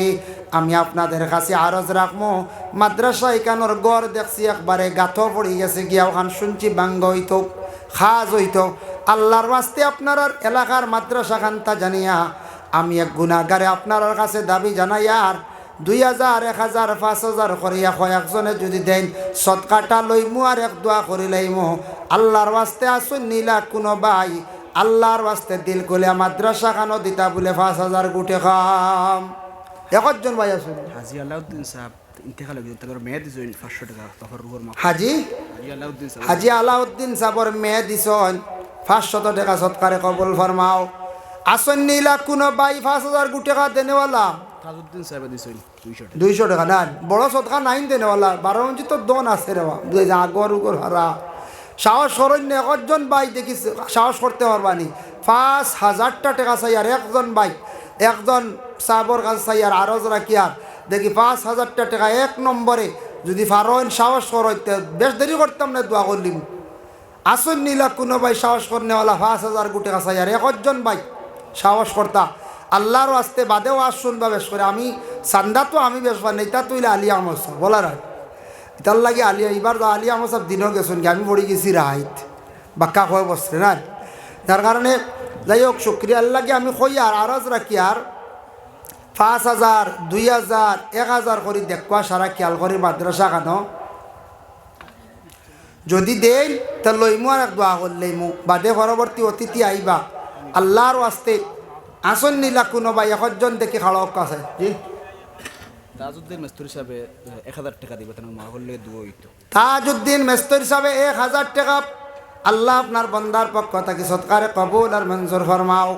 আমি আপনাদের কাছে আরজ রাখবো, মাদ্রাসা এখানোর গড় দেখছি একবারে গাথো পড়ে গেছে গিয়া, ওখান শুনছি বাঙ্গ হইতো খাজ হইতো। আল্লাহর ওয়াস্তে আপনার এলাকার মাদ্রাসা খান্তা জানিয়া আমি এক গুনাহগারে আপনার কাছে দাবি জানাই, আর 2000, 1000, 5000 করিয়া কয়েকজনে যদি দেন সদকাটা লইমু আর এক দোয়া করি লইমু। আল্লাহর ওয়াস্তে আসুন নীলা কোনো ভাই আল্লাহর ওয়াস্তে দিল করলে মাদ্রাসা খানো দিতা বলে 5000 গুটে খাম। একজন ভাই আসুন হাজি আলাউদ্দিন সাহেব ইন্তেকাল হয়ে গেছে, তারপর মেয়ে দিয়েছেন 500 টাকা তখন রুহর মা। হাজি আলাউদ্দিন সাহেবের মেয়ে দিছন 500 টাকা সৎকারে কবুল ফরমাও। আসুন নীলা কোনো ভাই 5000 গুটে খা দেনেওয়ালা তাজউদ্দিন সাহেব দিয়েছেন 200 টাকা না বড় সৎকা নাই দেনেওয়ালা 12 ইঞ্চি তো দন আছে রে আগর উগর হারা সাহস সরণ্য একজন ভাই দেখি সাহস করতে পারবানি 5000 টাকা চাই আর একজন ভাই একজন সাহেবর কাছে চাই আর আরজ রাখি আর দেখি 5000 টাকা এক নম্বরে যদি ফারোন সাহস করতে বেশ দেরি করতাম না দোয়া করলিম। আসুন নীলা কোনো ভাই সাহস করনেওয়ালা 5000 টাকা চাই আর একজন ভাই সাহস কর্তা আল্লাহর আস্তে বাদেও আসুন বা বেশ করে আমি চান্দা তো আমি বেশ পাই এটা তুইলে আলিয়া আমার সব বলার আর এটার লাগে আলিয়া এবার আলিয়া আমার সব দিনও গেছেন কি আমি পড়ে গেছি রাইত বাক্কা কয়ে বসছে না, যার কারণে যাই হোক শুক্রিয়া আল্লাহকে আমি কই আর আরজ রাখি আর 5000, 2000, 1000 করে দেখবা সারা খেয়াল করি মাদ্রাসা কেন যদি দেন তা লইমু আর এক দোয়া করলেইমু বাদে পরবর্তী অতিথি আইবা আল্লাহর ওয়াস্তে আসন নীলা কোনো ভাই একজন দেখি খাড়ক আছে জি তাজউদ্দিন মেস্তরি সাহেব 1000 টাকা দিবে, তার মা হলে দুই হইতো। তাজউদ্দিন মেস্তরি সাহেব 1000 টাকা আল্লাহ আপনার বন্দার পক্ষ থেকে সৎকারে কবুল আর মঞ্জুর ফরমাও।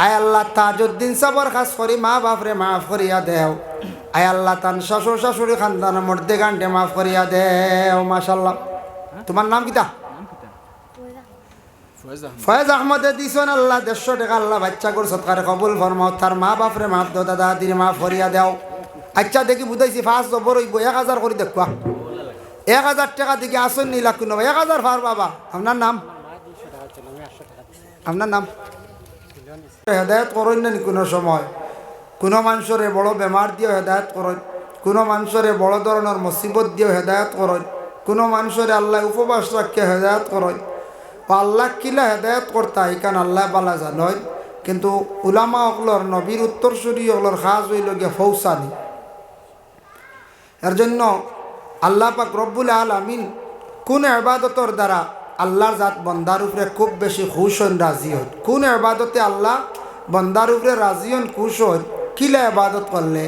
আয় আল্লাহ তাজউদ্দিন সাহেবর খাস করি মা বাপরে মাফ করিয়া দেও। আয় আল্লাহ তান শ্বশুর শাশুড়ি খানদানের মধ্যে গানটে মাফ করিয়া দেও। মাশাল্লাহ। তোমার নাম কিতা? ফয়েজ আহমদে দিছেন আল্লাহ 150 টাকা আল্লাহ বাচ্চা করে সৎকারে কবুল ফরমাও। তার মা বাপরে মাফ দো, দাদা দাদির মাফ করিয়া দেও। আচ্ছা দেখি বুঝাইছি 5 জবর হইব 1000 করে দেখবা 1000 টাকা দিকে আসুন নীলা কোনো 1000 ফার বাবা। আপনার নাম? আপনার নাম? হেদায়ত করেন না কোনো সময় কোনো মানুষের বড় বেমার দিয়ে হেদায়ত করেন, কোনো মানুষের বড় ধরনের মুসিবত দিয়ে হেদায়ত করেন, কোনো মানুষের আল্লাহ উপবাস রাখিয়ে হেদায়ত করেন। আল্লাহ কিলা হেদায়ত করতা এখান আল্লাহ বালা জানয়, কিন্তু উলামা অকলর নবীর উত্তরসূরি অকলর খাস হইল গিয়ে ফৌসানি। এর জন্য আল্লাহ পাক রব্বুল আলামিন কোন ইবাদতর দ্বারা আল্লাহর জাত বন্দার উপরে খুব বেশি খুশ হন রাজি হন, কোন ইবাদতে আল্লাহ বন্দার উপরে রাজি হন খুশ হন কিলা ইবাদত করলে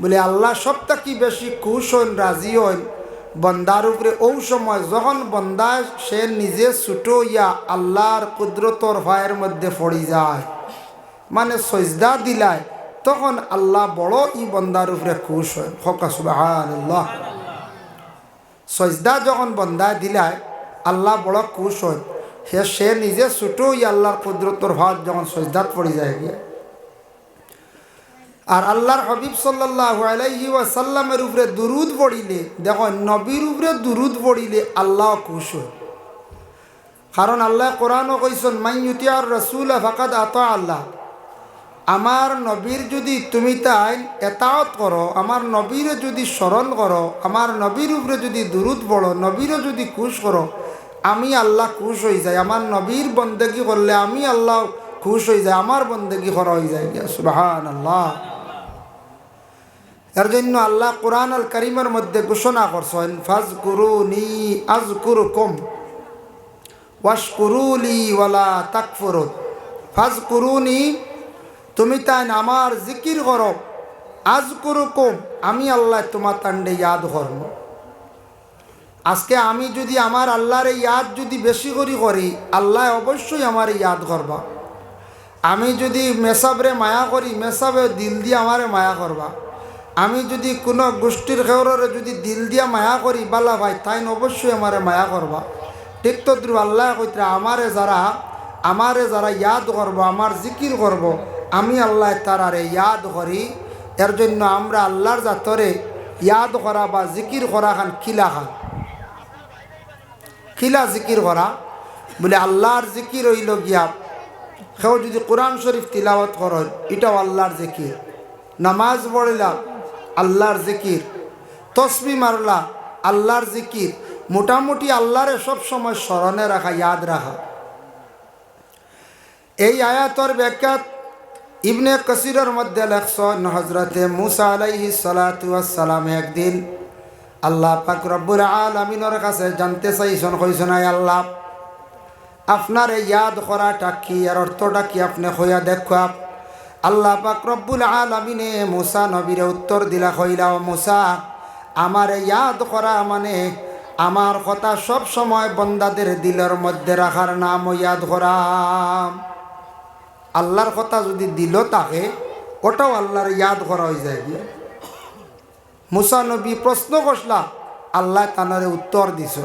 বলে আল্লাহ সবটা কি বেশি খুশ হন রাজি হন বন্দার উপরে ওই সময় যখন বন্দা সে নিজে ছুটো ইয়া আল্লাহর কুদরতর ভাইয়ের মধ্যে পড়ি যায়, মানে সজদা দিলায় তখন আল্লাহ বড় ই বন্দার উপরে খুশ হয়। হকা সুবহানাল্লাহ। সজদা যখন বন্দা দিলায় আল্লাহ বড় খুশ হয়, সে নিজে ছুটো ই আল্লাহর কুদরতর ভাত যখন সজদাত পড়ি যায় গিয়া। আর আল্লাহর হাবিব সাল্লাল্লাহু আলাইহি ওয়াসাল্লামের উপরে দুরুদ পড়িলে দেখো নবীর উপরে দুরুদ পড়িলে আল্লাহ খুশ হয়। কারণ আল্লাহ কোরআনও কইছেন মান ইউতিআর রাসূলা ফাকাদ আতা আল্লাহ। আমার নবীর যদি তুমি তাই এতাওয়াত করো, আমার নবীরে যদি স্মরণ করো, আমার নবীর উপরে যদি দুরুদ পড়ো, নবীরও যদি খুশ করো, আমি আল্লাহ খুশ হয়ে যাই। আমার নবীর বন্দেগী করলে আমি আল্লাহ খুশ হয়ে যায়, আমার বন্দেগী করা হয়ে যায়। সুবহানাল্লাহ। এর জন্য আল্লাহ কোরআন আল কারীমের মধ্যে ঘোষণা করছেন ফাজকুরুনি আযকুরুকুম ওয়াশকুরুলি ওয়ালা তাকফুরুন। ফাজকুরুনি তুমি তাই আমার জিকির করো, আযকুরুকুম আমি আল্লাহ তোমার তান্ডে ইয়াদ করব। আজকে আমি যদি আমার আল্লাহর ইয়াদ যদি বেশি করি আল্লাহ অবশ্যই আমার ইয়াদ করবা। আমি যদি মেসাবরে মায়া করি, মেসাবে দিল দিয়ে আমারে মায়া করবা। আমি যদি কোনো গোষ্ঠীর খেউরে যদি দিল দিয়া মায়া করি, বালা ভাই তাই অবশ্যই আমারে মায়া করবা। ঠিক তো দ্রু আল্লাহ কইতরা আমারে যারা ইয়াদ করব, আমার জিকির করব, আমি আল্লাহ তারারে ইয়াদ করি। এর জন্য আমরা আল্লাহর জাতরে ইয়াদ করা বা জিকির করা খান খিলা জিকির করা বলে আল্লাহর জিকির হইল গিয়া। কেউ যদি কোরআন শরীফ তিলাওয়াত করেন, এটাও আল্লাহর জিকির। নামাজ পড়লা আল্লাহর জিকির, তসবি মারলা আল্লাহর জিকির। মোটামুটি আল্লাহরে সব সময় স্মরণে রাখা, ইয়াদ রাখা। এই আয়াতর ব্যাখ্যা ইবনে কাসিরের মধ্যে লেখছেন, হযরতে মুসা আলাইহিস সালাতু ওয়াস সালাম একদিন আল্লাহ পাক রব্বুল আলামিনের কাছে জানতে চাইছেন, কইছেন আয় আল্লাহ, আপনার ইয়াদ করাটা কি, এর অর্থটা কি আপনি হইয়া দেখো। আল্লাহ পাক রব্বুল আলামিনে মুসা নবীরে উত্তর দিলা, কইলা ও মুসা, আমার ইয়াদ করা মানে আমার কথা সব সময় বন্দাদের দিলের মধ্যে রাখার নাম ইয়াদ করা। আল্লাহর কথা যদি দিল থাকে, ওটাও আল্লাহর ইয়াদ করা হয়ে যায়। মুসা নবী প্রশ্ন করলা, আল্লাহ তানারে উত্তর দিছ।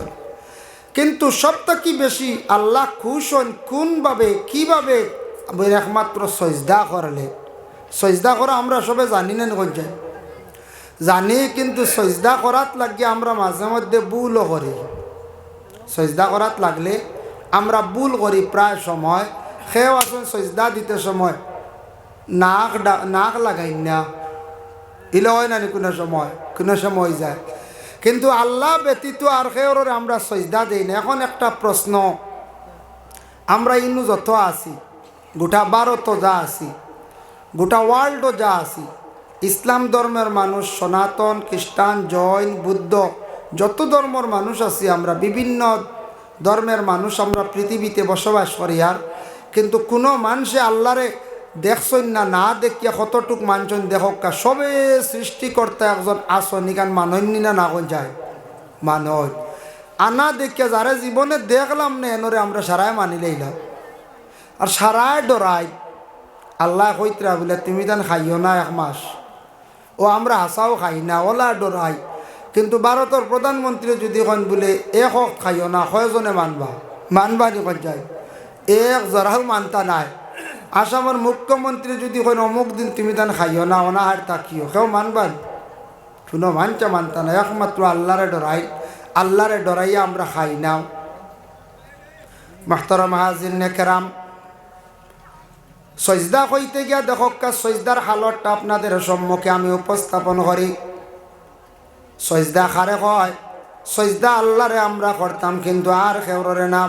কিন্তু সবটা কি বেশি আল্লাহ খুশ হন কোনভাবে, কিভাবে? একমাত্র সজদা করলে। সজদা করা আমরা সবে জানি না, জানি, কিন্তু সজদা করাত লাগিয়ে আমরা মাঝে মধ্যে ভুলও করি। সজদা করাত লাগলে আমরা ভুল করি প্রায় সময়। সেও আসুন সজদা দিতে সময় নাক লাগাই না, ইলে হয় না, কোনো সময় যায়। কিন্তু আল্লাহ ব্যতীত আর কেউর আমরা সজদা দিই না। এখন একটা প্রশ্ন, আমরা ইনু যত আছি, গোটা ভারত যা আছি, গোটা ওয়ার্ল্ডও যা আছি, ইসলাম ধর্মের মানুষ, সনাতন, খ্রিস্টান, জৈন, বুদ্ধ, যত ধর্মের মানুষ আছি আমরা, বিভিন্ন ধর্মের মানুষ আমরা পৃথিবীতে বসবাস করি। আর কিন্তু কোনো মানুষে আল্লাহরে দেখছই না দেখিয়া কতটুক মানছন দেখক, সবে সৃষ্টিকর্তা একজন আসন, ইখান মাননি না কোন যায় মানয় আনা দেখিয়া যারা জীবনে দেখলাম না এনরে আমরা সারাই মানি লইলাম। আর সারাই ডরাই আল্লাহ কইতরা বলে তুমি তান খাইও না 1 মাস, ও আমরা হাসাও খাই না, ওলা ডরাই। কিন্তু ভারতের প্রধানমন্ত্রী যদি কন বলে এক খাইও না, কয়জনে মানবা নি কন যায়, এক জরাও মানতা নাই। আসামের মুখ্যমন্ত্রী যদি কন অমুক দিন তুমি তান খাইও না, অনাহার তাকিও, কেউ মানবান? শুনো, মানতা না। একমাত্র আল্লাহরে ডরাই, আল্লাহরে ডরাইয়া আমরা খাই না। মুহতারাম হাজিরিনে কেরাম, সজদা কইতে গিয়া দেখক, সজদার হালতটা আপনাদের সম্মুখে আমি উপস্থাপন করি। সজদা খারে কয়, সজদা আল্লাহরে আমরা করতাম, কিন্তু আর কেউরে না।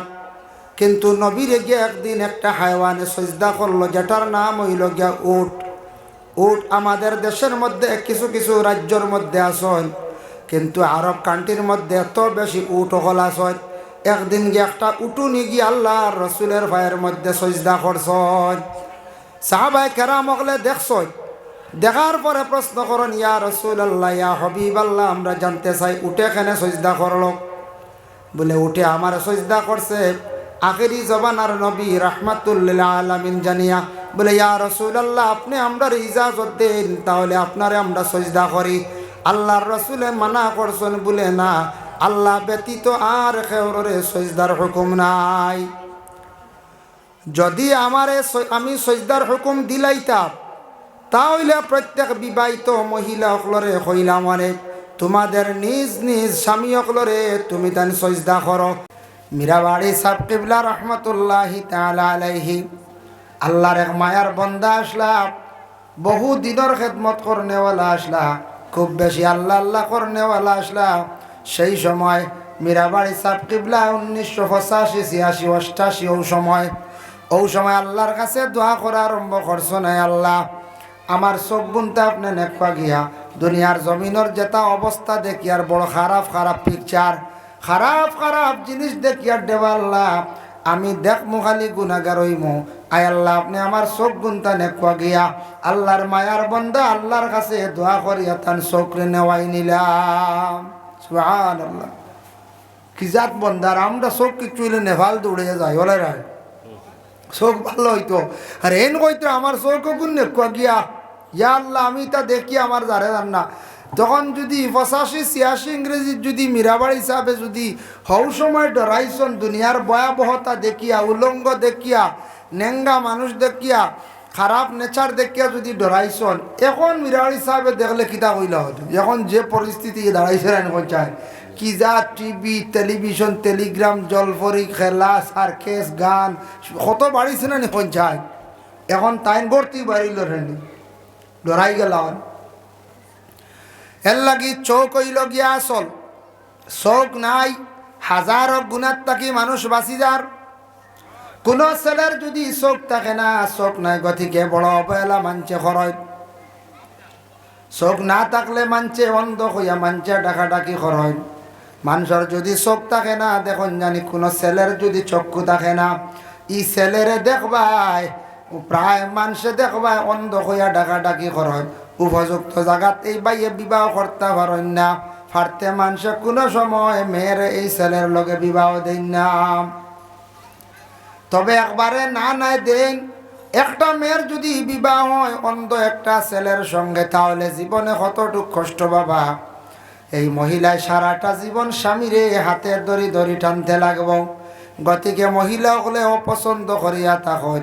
কিন্তু নবীরে গিয়ে একদিন একটা হায়ওয়ানে সজদা করলো, যেটার নাম হইল গিয়া উট। উট আমাদের দেশের মধ্যে কিছু কিছু রাজ্যের মধ্যে আসন, কিন্তু আরব কান্ট্রির মধ্যে এত বেশি উট হল আসন। একদিন গিয়ে একটা উটুনি গিয়ে আল্লাহর রসুলের ভাইয়ের মধ্যে সজদা করছন। সাহাবায়ে কেরাম হলে দেখছই, দেখার পরে প্রশ্ন করেন, ইয়া রসুল আল্লাহ, ইয়া হবিব আল্লাহ, আমরা জানতে চাই উঠে এখানে সজদা করল। বলে উঠে আমার সজদা করছে আখেরি জবানার নবী রাহমাতুল লিল আলামিন জানিয়া। বলে ইয়া রসুল আল্লাহ, আপনি আমরা ইজাজত দেন, তাহলে আপনারে আমরা সজদা করি। আল্লাহর রসুলে মানা করছেন, বলে না, আল্লাহ ব্যতীত আর কেউরে সজদার হুকুম নাই। যদি আমি সজদার হুকুম দিলাইতাম, তাহলে প্রত্যেক বিবাহিত মহিলা অকলরে হইলাম, মানে তোমাদের নিজ নিজ স্বামী অকলরে তুমি তান সজদা করো। মীরাবাড়ি সাহেব কিবলা রহমতুল্লাহি তাআলা আলাইহি, আল্লাহর এক মায়ার বন্দা আসলা, বহু দিনের খেদমত করনেওয়ালা আসলা, খুব বেশি আল্লাহ আল্লাহ করনেওয়ালা আসলা। সেই সময় মীরাবাড়ি সাহেব কিবলা 1985, 86, 88 ওই সময় আল্লাহর কাছে দোয়া করা আরম্ভ করছো, নাই আল্লাহ, আমার চোখ বুনতে আপনি নেকপা গিয়া দুনিয়ার জমিনের যেটা অবস্থা দেখি, আর বড় খারাপ পিকচার, খারাপ জিনিস দেখি আর দেবা আল্লাহ, আমি দেখমু খালি গুনাহগার হইমু। আয় আল্লাহ, আপনি আমার চোখ গুনতা নেকপা গিয়া। আল্লাহর মায়ার বন্দা আল্লাহর কাছে দোয়া করিয়া তান চোখরে নেওয়াই নিলাম। সুবহানাল্লাহ, কি জাত বন্দার, আমরা চোখ কিছু নেভাল দৌড়ে যাই, বলে রায় চোখ ভালো হইতো। আর এন কইতো আমার চোখ গুণ গিয়া, ইয়া আল্লাহ আমি তা দেখি আমার যারে জান না। তখন যদি 85-86 ইংরেজির যদি মীরাবাড়ি হিসাবে যদি হও সময় ডরাইছন দুনিয়ার ভয়াবহতা দেখিয়া, উলঙ্গ দেখিয়া, নেঙ্গা মানুষ দেখিয়া, খারাপ নেচার দেখিয়া যদি ডরাইছন, এখন মীরাবাড়ি সাহেবে দেখলে কিতা কইলা হতো। এখন যে পরিস্থিতি দাঁড়াইছে এখন চায় কি যা টিভি, টেলিভিশন, টেলিগ্রাম, জলপরি, খেলা, সার্কেস, গান কত বাড়িছে না এখন চায়। এখন তাইন ভর্তি বাড়িল রেনি, ডরাই গেল। এর লাগি চোখ হইল গিয়া আসল। চোখ নাই, হাজারো গুণার থাকি মানুষ বাঁচি যার। কোন ছেলের যদি চোখ থাকে না, চোখ নাই গতিকে বড় অবহেলা মানছে খরচ। চোখ না থাকলে মানছে অন্ধ হইয়া মানছে ডাকাডাকি খরচ। মানুষের যদি চোখ থাকে না, দেখুন জানি কোনো ছেলের যদি চক্ষু থাকে না, ই ছেলেরে দেখবাই প্রায় মানুষে দেখবাই অন্ধ হইয়া ডাকাডাকি খরচ। উপযুক্ত জায়গাত এই বাইয়ে বিবাহ করতে পারেন না, ফারতে মানুষে কোনো সময় মেয়ের এই ছেলের লগে বিবাহ দেন না। তবে একবারে না নাই দেন। একটা মেয়ের যদি বিবাহ হয় অন্ধ একটা ছেলের সঙ্গে, তাহলে জীবনে কতটুক কষ্ট বাবা। এই মহিলায় সারাটা জীবন স্বামীরে হাতের দড়ি দড়ি টানতে লাগব। গতিকে মহিলা হলে অপছন্দ করিয়া থাকেন,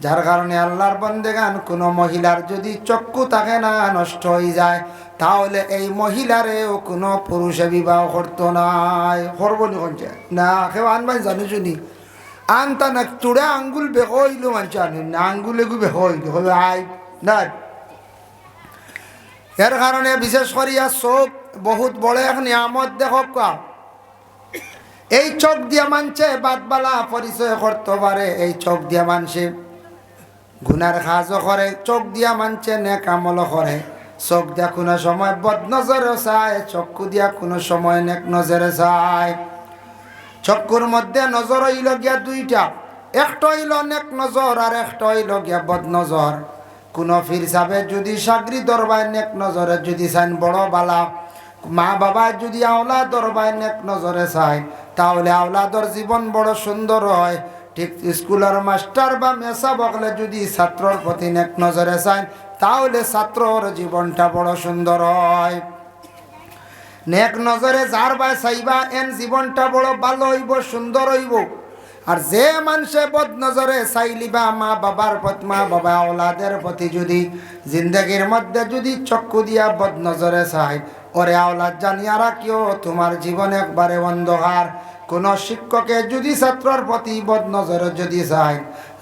যার কারণে আল্লাহর বন্দেগান কোনো মহিলার যদি চক্ষু থাকে না, নষ্ট হয়ে যায়, তাহলে এই মহিলারেও কোনো পুরুষে বিবাহ করতো নাই। করবনি কোনটা না, কেউ আনবাই জানি শুনি আনতা না চূড়া আঙ্গুল বেক হইল মানুষ আনেন না, আঙ্গুলে গু বেক হইল হবে আই না। এর কারণে বিশেষ করিয়া চোখ বহুত বড় এক নিয়ামত। দেখক এই চোখ দিয়া মানছে বাদবালা পরিচয় করতে পারে, এই চোখ দিয়া মানছে গুনার কাজও করে, চোখ দিয়া মানছে নেক আমলও করে। চোখ দিয়া কোনো সময় বদ নজরে চায়, চক্ষু দিয়া কোনো সময় নেক নজরে চায়। চক্ষুর মধ্যে নজর হইল গিয়া দুইটা, একটা হইল নেক নজর আর একটা হইল গিয়া বদ নজর। কোনো ফির সাবে যদি সাগরি দরবায় নেক নজরে যদি চাইন বড় বালা, মা বাবা যদি আওলা দরবায় নেক নজরে চায়, তাহলে আওলাদর জীবন বড় সুন্দর হয়। ঠিক স্কুলের মাস্টার বা মেসা বকলে যদি ছাত্রর প্রতি নেক নজরে চায়, তাহলে ছাত্রর জীবনটা বড় সুন্দর হয়। নেক নজরে যার বা চাইবা এন জীবনটা বড় ভালো হইব, সুন্দর হইব। আর যে মানুষে বদ নজরে চাইলিবা মা বাবার প্রতি, মা বাবা আওলাদের প্রতি যদি জিন্দগির মধ্যে যদি চক্ষু দিয়া বদ নজরে চাই, ওরে আওলাদ জানিয়া রাখিও তোমার জীবন একবারে অন্ধকার। কোন শিক্ষকে যদি ছাত্রর প্রতি বদ নজরে যদি চাই,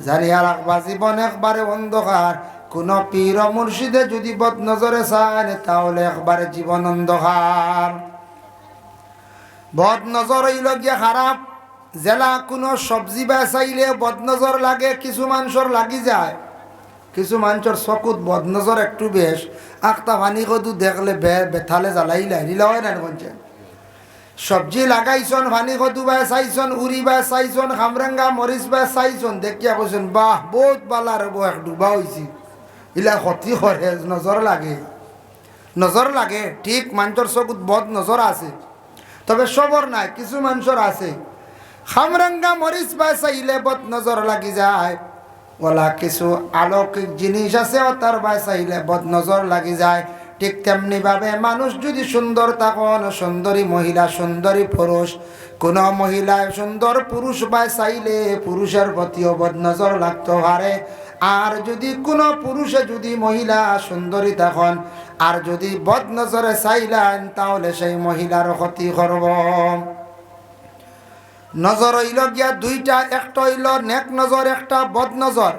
জানিয়া রাখবা জীবন একবারে অন্ধকার। কোন পীর মুর্শিদে যদি বদ নজরে চায়, তাহলে একবারে জীবন অন্ধকার। বদ নজর হইল গিয়া খারাপ। জেলা কোনো সবজি বেচাইলে বদনজর লাগে, কিছু মানুষের লাগি যায়। কিছু মানুষের চকুত বদনজর একটু বেশ, আখটা পানি কদু দেখলে বেথালে জ্বালাই লাইলা হয় না কোনছে। সবজি লাগাইছন, পানি কদু চাইছন, উড়ি চাইছন, খামরেঙ্গা মরিচ চাইছন, দেখিয়া কৈছন বাহ বহুত বালার এক ডুবা হয়েছি। ইলা ক্ষতি করে, নজর লাগে, নজর লাগে। ঠিক মানুষের চকুত বদ নজর আছে, তবে সবর নাই, কিছু মানুষের আছে। খামরাঙ্গা মরিচ চাইলে বদ নজর লাগি যায়, ওলা কিছু আলৌকিক জিনিস আছে তার চাইলে বদ নজর লাগি যায়। ঠিক তেমনি ভাবে মানুষ যদি সুন্দর থাকুন, সুন্দরী মহিলা, সুন্দরী পুরুষ, কোন মহিলা সুন্দর পুরুষ চাইলে পুরুষের প্রতিও বদ নজর লাগতে পারে। আর যদি কোনো পুরুষে যদি মহিলা সুন্দরী থাকুন আর যদি বদ নজরে চাইলেন, তাহলে সেই মহিলার ক্ষতি করব। নজর হইল গিয়া দুইটা, একটা হইল নেক নজর, একটা বদ নজর।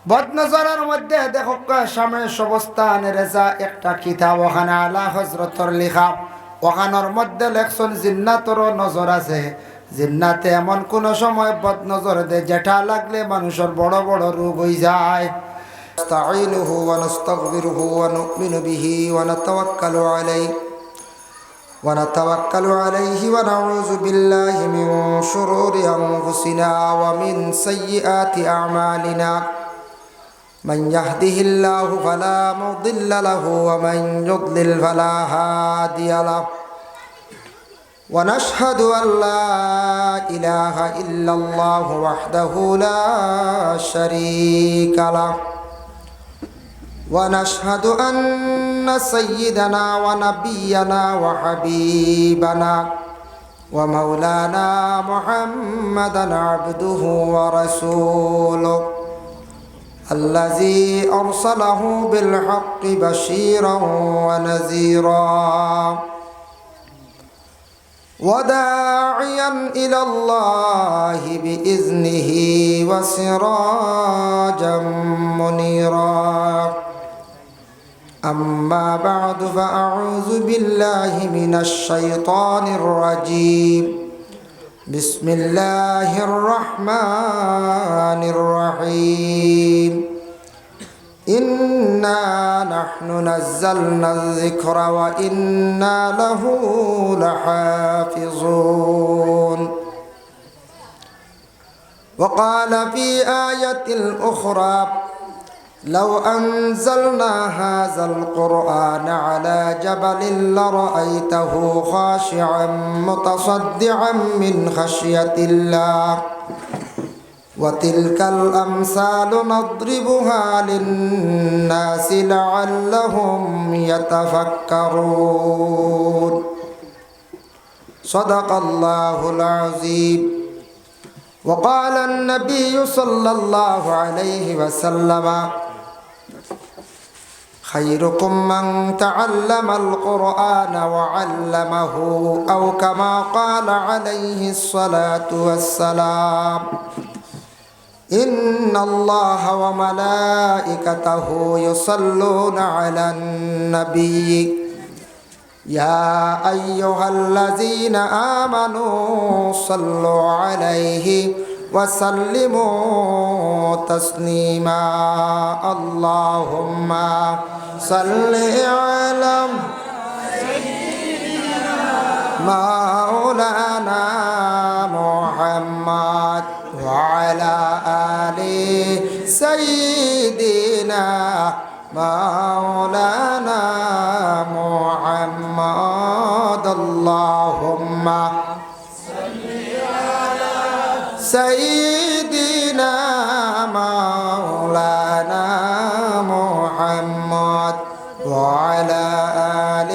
বদ নজরের মধ্যে দেখো সামনে সবস্থানের রেজা একটা কিতাব, ওখানে আলা হজরতর লেখা, ওখানোর মধ্যে লেখছেন জিন্নাতর নজর আছে। জিন্নাতে এমন কোন সময় বদ নজর দে যেটা লাগলে মানুষের বড় বড় রোগ হয়ে যায়। নাস্তাঈনুহু ওয়া নাস্তাগফিরুহু ওয়া নু'মিনু বিহি ওয়া নাতাওয়াক্কালু আলাইহি ونتوكل عليه ونعوذ بالله من شرور أنفسنا ومن سيئات أعمالنا من يهده الله فلا مضل له ومن يضلل فلا هادي له ونشهد أن لا إله إلا الله وحده لا شريك له ونشهد أن سيدنا ونبينا وحبيبنا ومولانا محمدا عبده ورسوله الذي أرسله بالحق بشيرا ونذيرا وداعيا إلى الله بإذنه وسراجا منيرا أما بعد فأعوذ بالله من الشيطان الرجيم بسم الله الرحمن الرحيم إنا نحن نزلنا الذكر وإنا له لحافظون وقال في آية أخرى لو أنزلنا هذا القرآن على جبل لرأيته خاشعا متصدعا من خشية الله وتلك الأمثال نضربها للناس لعلهم يتفكرون صدق الله العظيم وقال النبي صلى الله عليه وسلم خيركم من تعلم القرآن وعلمه أو كما قال عليه الصلاة والسلام إن الله وملائكته يصلون على النبي يا أيها الذين آمنوا صلوا عليه وسلموا تسليما اللهم صل على مولانا محمد وعلى آل سيدنا مولانا محمد اللهم صل على سيدنا مولانا محمد وعلى آل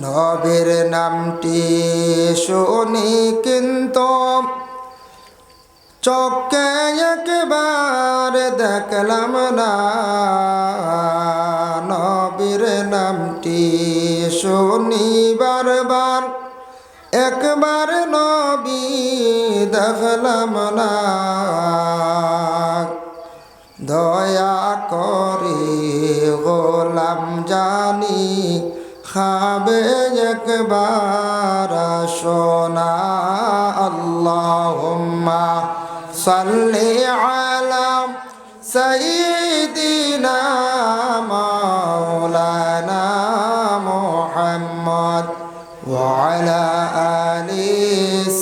নবীর নামটি শুনি কিন্তু চোখে একবার দেখলাম না নবীর নামটি শুনি বারবার একবার নবী দেখলাম না দয়া করে গোলাম জানি খাবে একবার শোনা আল্লাহুম্মা সাল্লি আলা সাইয়্যিদিনা মাওলানা মুহাম্মদ ওয়া আলা আলি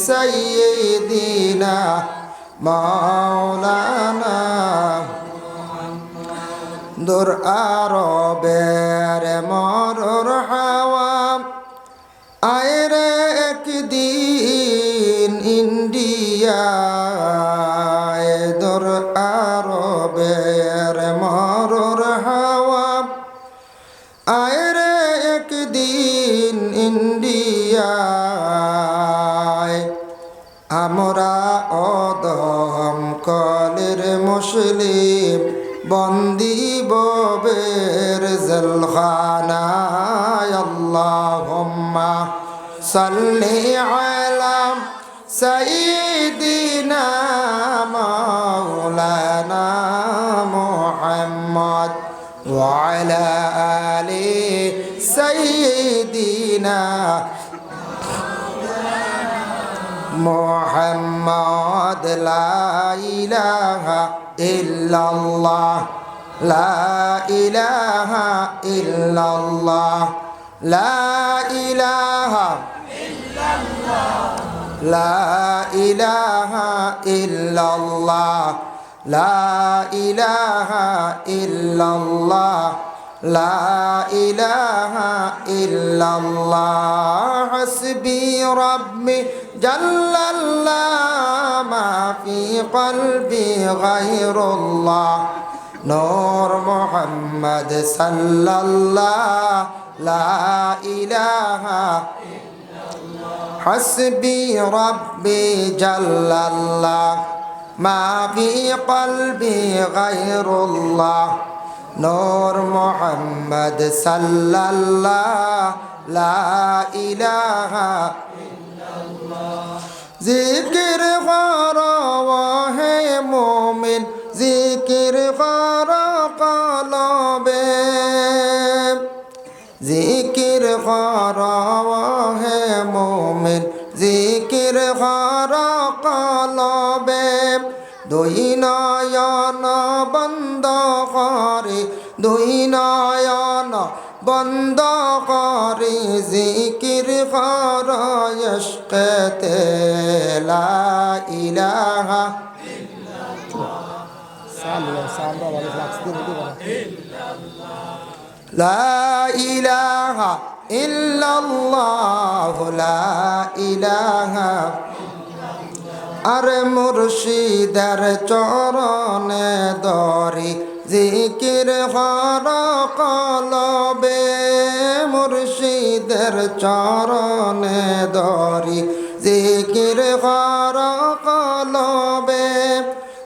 সাইয়্যিদিনা মাওলানা দূর আরবের মরুর হাওয়া আয়রে একদিন ইন্ডিয়ায় দূর আরবের মরুর হাওয়া আয়রে একদিন ইন্ডিয়ায় আমরা অদম কলের মুসলিম বন্দি ববের জেলখানায় আল্লাহুম্মা সাল্লি আলা সাইয়্যিদিনা মাওলানা মুহাম্মদ ওয়া আলা আলি সাইয়্যিদিনা মুহাম্মদ লা ইলাহা ইল্লাল্লাহ লা ইলাহা ইল্লাল্লাহ লা ইলাহা ইল্লাল্লাহ লা ইলাহা ইল্লাল্লাহ লা ইলাহা ইল্লাল্লাহ লা ইলাহা ইল্লাল্লাহ হাসবি রাব্বি জাল্লাল্লাহ মা ফি কলবি গায়রুল্লাহ নূর মুহাম্মদ সাল্লাল্লাহ লা ইলাহা হাসবি রাব্বি জাল্লাল্লাহ মা ফি কলবি গায়রুল্লাহ নূর মুহাম্মদ সাল্লাল্লাহ লা ইলাহা জিকির করো হে মুমিন জিকির করো কলবে জিকির করো হে মুমিন জিকির করো কলবে দুই নয়ন বন্ধ করে দুই নয়ন বন্ধ করে জিকির কর ইশকেতে লা ইলাহা লা ইলাহা ইল্লাল্লাহ লা ইলাহা আর মুর্শিদের চরণে দরি জিকির হর কলবে মুর্শিদের চরণে দরি জিকির হর কলবে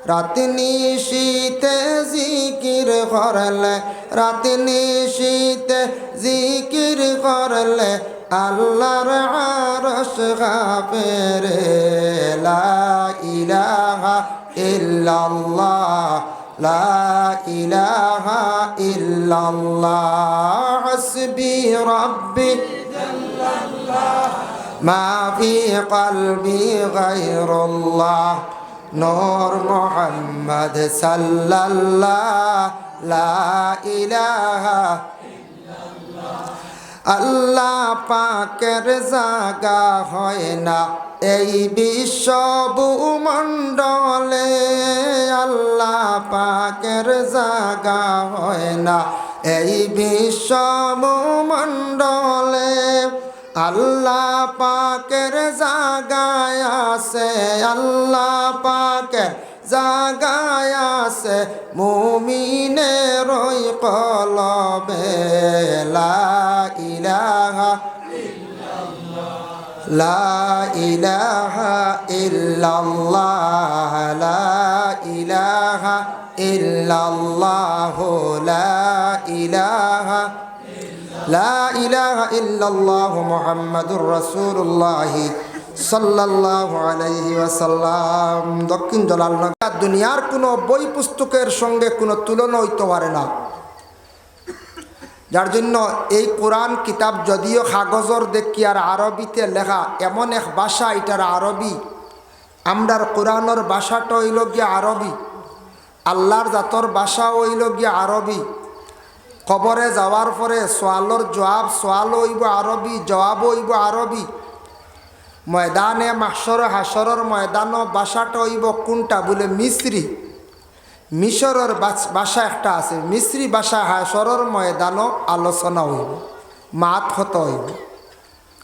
রাত নিশীতে জিকির করলে রাত নিশীতে জিকির করলে আল্লাহর আরশ কাঁপে রে লা ইলাহা ইল্লাল্লাহ লা ইলাহা ইল্লাল্লাহ হাসবি রাব্বি জাল্লাল্লাহ মা ফি কলবি গায়রুল্লাহ নূর মুহাম্মদ সাল্লাল্লাহ লা ইলাহা আল্লাহ পাকের জাগা হয় না এই বিশ্ব ভূমণ্ডলে আল্লাহ পাকের জাগা হয় না এই বিশ্ব ভূমণ্ডলে আল্লাহ পাকের জাগায় আছে আল্লাহ পাকের জাগায় আছে মুমিনের ওই কলবে লা ইলাহা লা ইলাহা ইল্লাল্লাহ লা ইলাহা ইল্লাল্লাহ লা ইলাহা লা ইলাহা ইল্লাল্লাহ মুহাম্মাদুর রাসূলুল্লাহ সাল্লাল্লাহু আলাইহি ওয়াসাল্লাম। দক্ষিণ জলালনগর দুনিয়ার কোনো বই পুস্তকের সঙ্গে কোনো তুলনা হইতে পারে না। যার জন্য এই কোরআন কিতাব যদিও কাগজর দেখি আর আরবিতে লেখা এমন এক ভাষা এটার আরবি আমরার কোরআনের ভাষাটা হইল গিয়া আরবি আল্লাহর জাতর ভাষা হইল গিয়া আরবি কবরে যাওয়ার পরে সোয়ালর জবাব সোয়াল হইব আরবি জবাব হইব আরবি ময়দানে মাহশর হাসরের ময়দান ভাষাটা হইব কোনটা বলে মিশ্রি মিশরের ভাষা একটা আছে মিশ্রি ভাষা হাসরের ময়দান আলোচনা হইব মাত হত হইব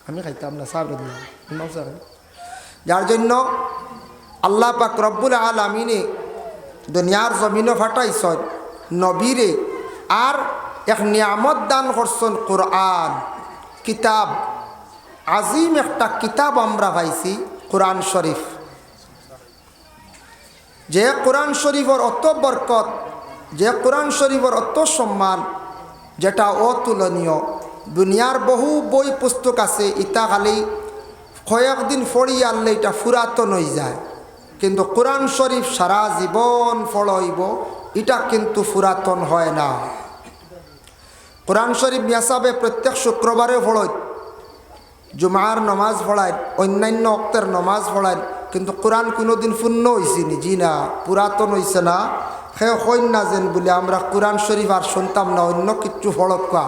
আমি খাইতাম না সাহেব যার জন্য আল্লাহ পাক রব্বুল আলামিনে দুনিয়ার জমিনও ফাটাইছেন নবীরে আর এক নিয়ামত দান করছেন কোরআন কিতাব আজিম একটা কিতাব আমরা পাইছি কোরআন শরীফ যে কোরআন শরীফের অত বরকত যে কোরআন শরীফের অত সম্মান যেটা অতুলনীয় দুনিয়ার বহু বই পুস্তক আছে ইটা খালি কয়েকদিন পড়ি আনলে এটা পুরাতন হয়ে যায় কিন্তু কোরআন শরীফ সারা জীবন পড়াইব এটা কিন্তু পুরাতন হয় না। কোরআন শরীফ মিয়াসাবে প্রত্যেক শুক্রবারে পড়ায় জুমার নমাজ পড়ায় অন্যান্য অক্তের নমাজ পড়ায় কিন্তু কোরআন কোনোদিন পূর্ণ হয়েছে নি জি না পুরাতন হয়েছে না সে কইন না যেন বলে আমরা কোরআন শরীফ আর শুনতাম না অন্য কিচ্ছু ফড়কা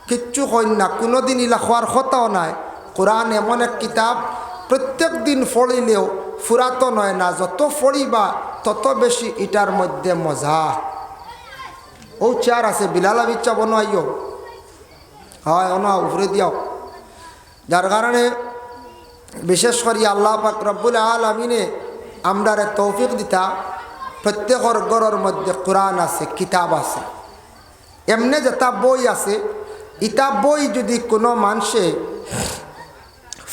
কিচ্ছু কইন না কোনোদিন ইলা খোয়ার কথাও নাই। কোরআন এমন এক কিতাব প্রত্যেক দিন পড়িলেও পুরাতন হয় না যত পড়িবা তত বেশি এটার মধ্যে মজা। ও চেয়ার আছে বিলাল আবিচ্ছা বনো আইও, হয় অন উপরে দিয়াও। যার কারণে বিশেষ করে আল্লাহ পাক রব্বুল আলামিনে আমরারে তৌফিক দিতা, প্রত্যেকের ঘরের মধ্যে কোরআন আছে, কিতাব আছে। এমনি যেটা বই আছে, ইটা বই যদি কোনো মানুষে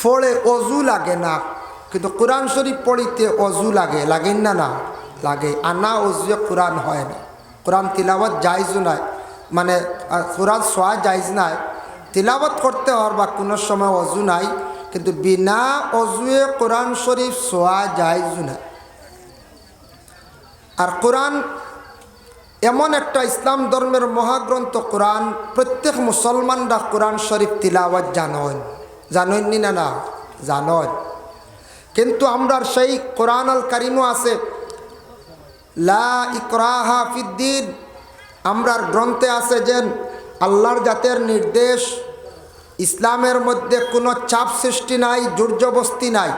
পড়ে অজু লাগে না, কিন্তু কোরআন শরীফ পড়িতে অজু লাগে, লাগেন না? না লাগে। আনা অজুয়ে কোরআন হয় না। কোরআন তিলাবত জায়জও নাই, মানে কোরআন সোয়া জায়জ নাই, তিলাবত করতে হওয়ার বা কোনো সময় অজু নাই, কিন্তু বিনা অজুয়ে কোরআন শরীফ সোয়া জায়জও নাই। আর কোরআন এমন একটা ইসলাম ধর্মের মহাগ্রন্থ কোরআন, প্রত্যেক মুসলমানরা কোরআন শরীফ তিলাওয়াত জানেননি না? না জানেন। কিন্তু আমরার সেই কোরআন আল কারিমও আছে, লা ইকরাহা ফিদ্দিন, আমরার গ্রন্থে আছে যে আল্লাহর জাতের নির্দেশ, ইসলামের মধ্যে কোনো চাপ সৃষ্টি নাই, জোরজবস্তি নাই।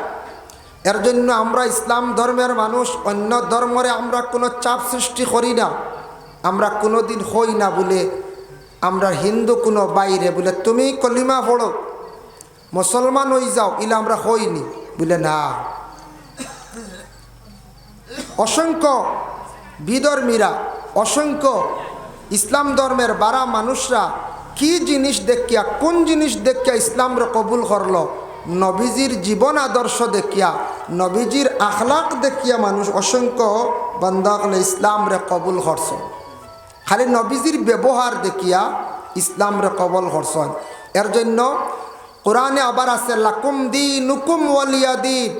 এর জন্য আমরা ইসলাম ধর্মের মানুষ, অন্য ধর্মরে আমরা কোনো চাপ সৃষ্টি করি না। আমরা কোনো দিন হই না বলে আমরা হিন্দু কোনো বাইরে বলে তুমি কলিমা পড়ো মুসলমান হয়ে যাও, ইলে আমরা হইনি বলে না। অসংখ্য বিধর্মীরা, অসংখ্য ইসলাম ধর্মের বারা মানুষরা কি জিনিস দেখিয়া, কোন জিনিস দেখিয়া ইসলামরে কবুল করলো? নবীজির জীবন আদর্শ দেখিয়া, নবীজির আখলাক দেখিয়া মানুষ অসংখ্য বান্দাগলে ইসলামরে কবুল করছে। খালি নবীজির ব্যবহার দেখিয়া ইসলামরে কবুল করছেন। এর জন্য কোরআনে আবার আছে লাকুম দীনুকুম ওয়ালিয়া দীন,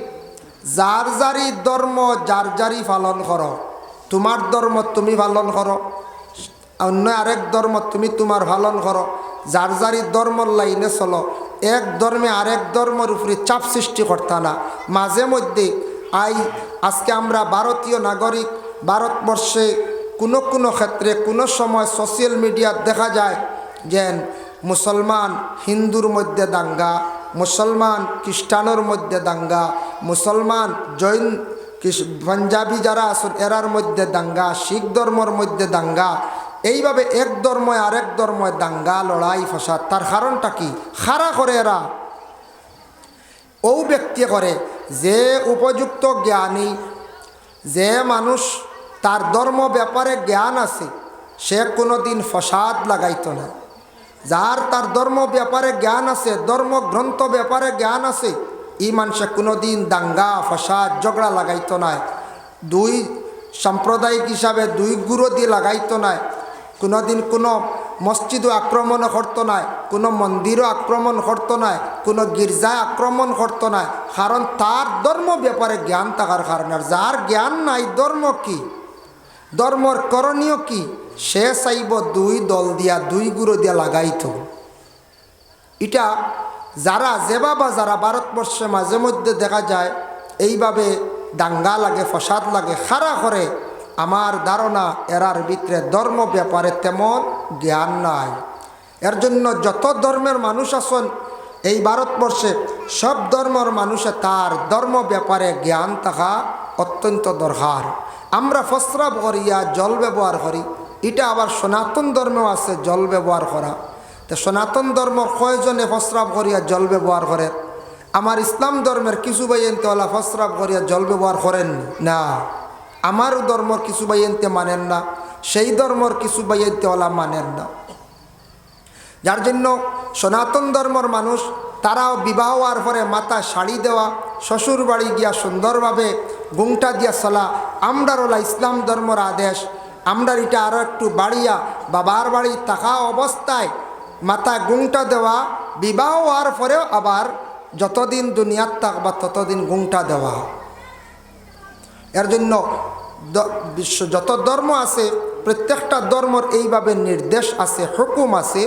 যার যারি ধর্ম যার যারি পালন করো। তোমার ধর্ম তুমি পালন করো, অন্য আরেক ধর্ম তুমি তোমার পালন করো, যার যারি ধর্মর লাইনে চলো। এক ধর্মে আরেক ধর্মের উপরে চাপ সৃষ্টি করতে না। মাঝে মধ্যে আজকে আমরা ভারতীয় নাগরিক, ভারতবর্ষে কোনো কোনো ক্ষেত্রে কোনো সময় সোশ্যাল মিডিয়া দেখা যায় যে মুসলমান হিন্দুর মধ্যে দাঙ্গা, মুসলমান খ্রিস্টানের মধ্যে দাঙ্গা, মুসলমান জৈন পাঞ্জাবি যারা আসুন এরার মধ্যে দাঙ্গা, শিখ ধর্মর মধ্যে দাঙ্গা। এইভাবে এক ধর্মে আরেক ধর্মে দাঙ্গা, লড়াই, ফসাদ। তার কারণটা কি? খাড়া করে এরা ও ব্যক্তি করে যে উপযুক্ত জ্ঞানী, যে মানুষ তার ধর্ম ব্যাপারে জ্ঞান আছে, সে কোনো দিন ফসাদ লাগাইতো না। যার তার ধর্ম ব্যাপারে জ্ঞান আছে, ধর্মগ্রন্থ ব্যাপারে জ্ঞান আছে, এই মানুষে কোনো দিন দাঙ্গা, ফসাদ, ঝগড়া লাগাইতো না। দুই সাম্প্রদায়িক হিসাবে দুই গুরু দিয়ে লাগাইতো না। কোনো দিন কোনো মসজিদও আক্রমণ করতো না, কোনো মন্দিরও আক্রমণ করতো না, কোনো গির্জায় আক্রমণ করতো না। কারণ তার ধর্ম ব্যাপারে জ্ঞান থাকার কারণে। আর যার জ্ঞান নাই ধর্ম কি, ধর্মর করণীয় কি, সে চাইব দুই দল দিয়া, দুই গুরু দিয়া লাগাইতো। এটা যারা যেভাবে যারা ভারতবর্ষে মাঝে মধ্যে দেখা যায় এইভাবে দাঙ্গা লাগে, ফসাদ লাগে, খাড়া করে, আমার ধারণা এরার ভিতরে ধর্ম ব্যাপারে তেমন জ্ঞান নাই। এর জন্য যত ধর্মের মানুষ আছেন এই ভারতবর্ষে, সব ধর্মের মানুষে তার ধর্ম ব্যাপারে জ্ঞান থাকা অত্যন্ত দরকার। আমরা প্রস্রাব করিয়া জল ব্যবহার করি, এটা আবার সনাতন ধর্মেও আছে জল ব্যবহার করা। তো সনাতন ধর্ম কয়জনে প্রস্রাব করিয়া জল ব্যবহার করে? আমার ইসলাম ধর্মের কিছু বাইনতেওয়ালা প্রস্রাব করিয়া জল ব্যবহার করেন না। আমারও ধর্মর কিছু বাইনতে মানেন না, সেই ধর্মর কিছু বাইনতেওয়ালা মানেন না। যার জন্য সনাতন ধর্মর মানুষ তারাও বিবাহ হওয়ার পরে মাথা শাড়ি দেওয়া, শ্বশুর বাড়ি গিয়া সুন্দরভাবে ঘুমটা দিয়া চলা, আমরার ওলা ইসলাম ধর্মর আদেশ। আমরা এটা আরও একটু বাড়িয়া বাবার বাড়ি থাকা অবস্থায় মাথা ঘুমটা দেওয়া, বিবাহ হওয়ার পরেও আবার যতদিন দুনিয়ার থাকবা ততদিন ঘুমটা দেওয়া। এর জন্য বিশ্ব যত ধর্ম আছে প্রত্যেকটা ধর্মর এইভাবে নির্দেশ আছে, হুকুম আছে।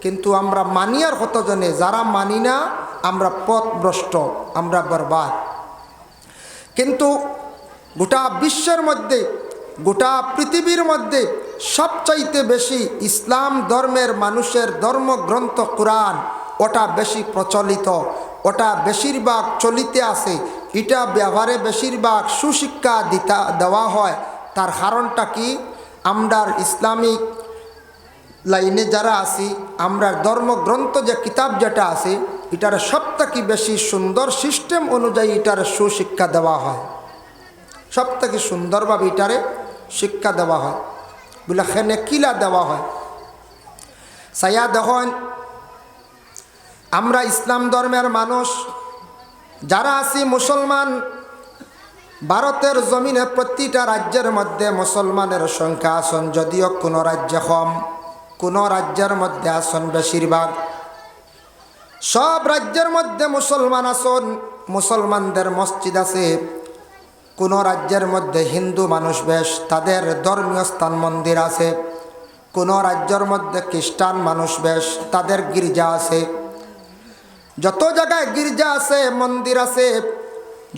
কিন্তু আমরা মানিয়ার কতজনে, যারা মানি না আমরা পথভ্রষ্ট, আমরা বরবাদ। কিন্তু গোটা বিশ্বের মধ্যে, গোটা পৃথিবীর মধ্যে সবচাইতে বেশি ইসলাম ধর্মের মানুষের ধর্মগ্রন্থ কোরআন, ওটা বেশি প্রচলিত। ওটা বেশিরভাগ চলিতে আছে, এটা ব্যবহারে বেশিরভাগ সুশিক্ষা দেওয়া হয়। তার কারণটা কি? আমরার ইসলামিক লাইনে যারা আছি, আমরার ধর্মগ্রন্থ যে কিতাব যেটা আছে, এটার সবথেকে বেশি সুন্দর সিস্টেম অনুযায়ী এটার সুশিক্ষা দেওয়া হয়, সবথেকে সুন্দরভাবে এটারে শিক্ষা দেওয়া হয়, বলে খেনে কিলা দেওয়া হয়। সাইয়া দেখুন, আমরা ইসলাম ধর্মের মানুষ যারা আছি মুসলমান, ভারতের জমিনে প্রতিটা রাজ্যের মধ্যে মুসলমানের সংখ্যা আছেন, যদিও কোনো রাজ্যে কম, কোনো রাজ্যের মধ্যে আছেন বেশিরভাগ। সব রাজ্যের মধ্যে মুসলমান আছেন, মুসলমানদের মসজিদ আছে। কোনো রাজ্যের মধ্যে হিন্দু মানুষ বেশ, তাদের ধর্মীয় স্থান মন্দির আছে। কোনো রাজ্যের মধ্যে খ্রিস্টান মানুষ বেশ, তাদের গির্জা আছে। যত জায়গায় গির্জা আছে, মন্দির আছে,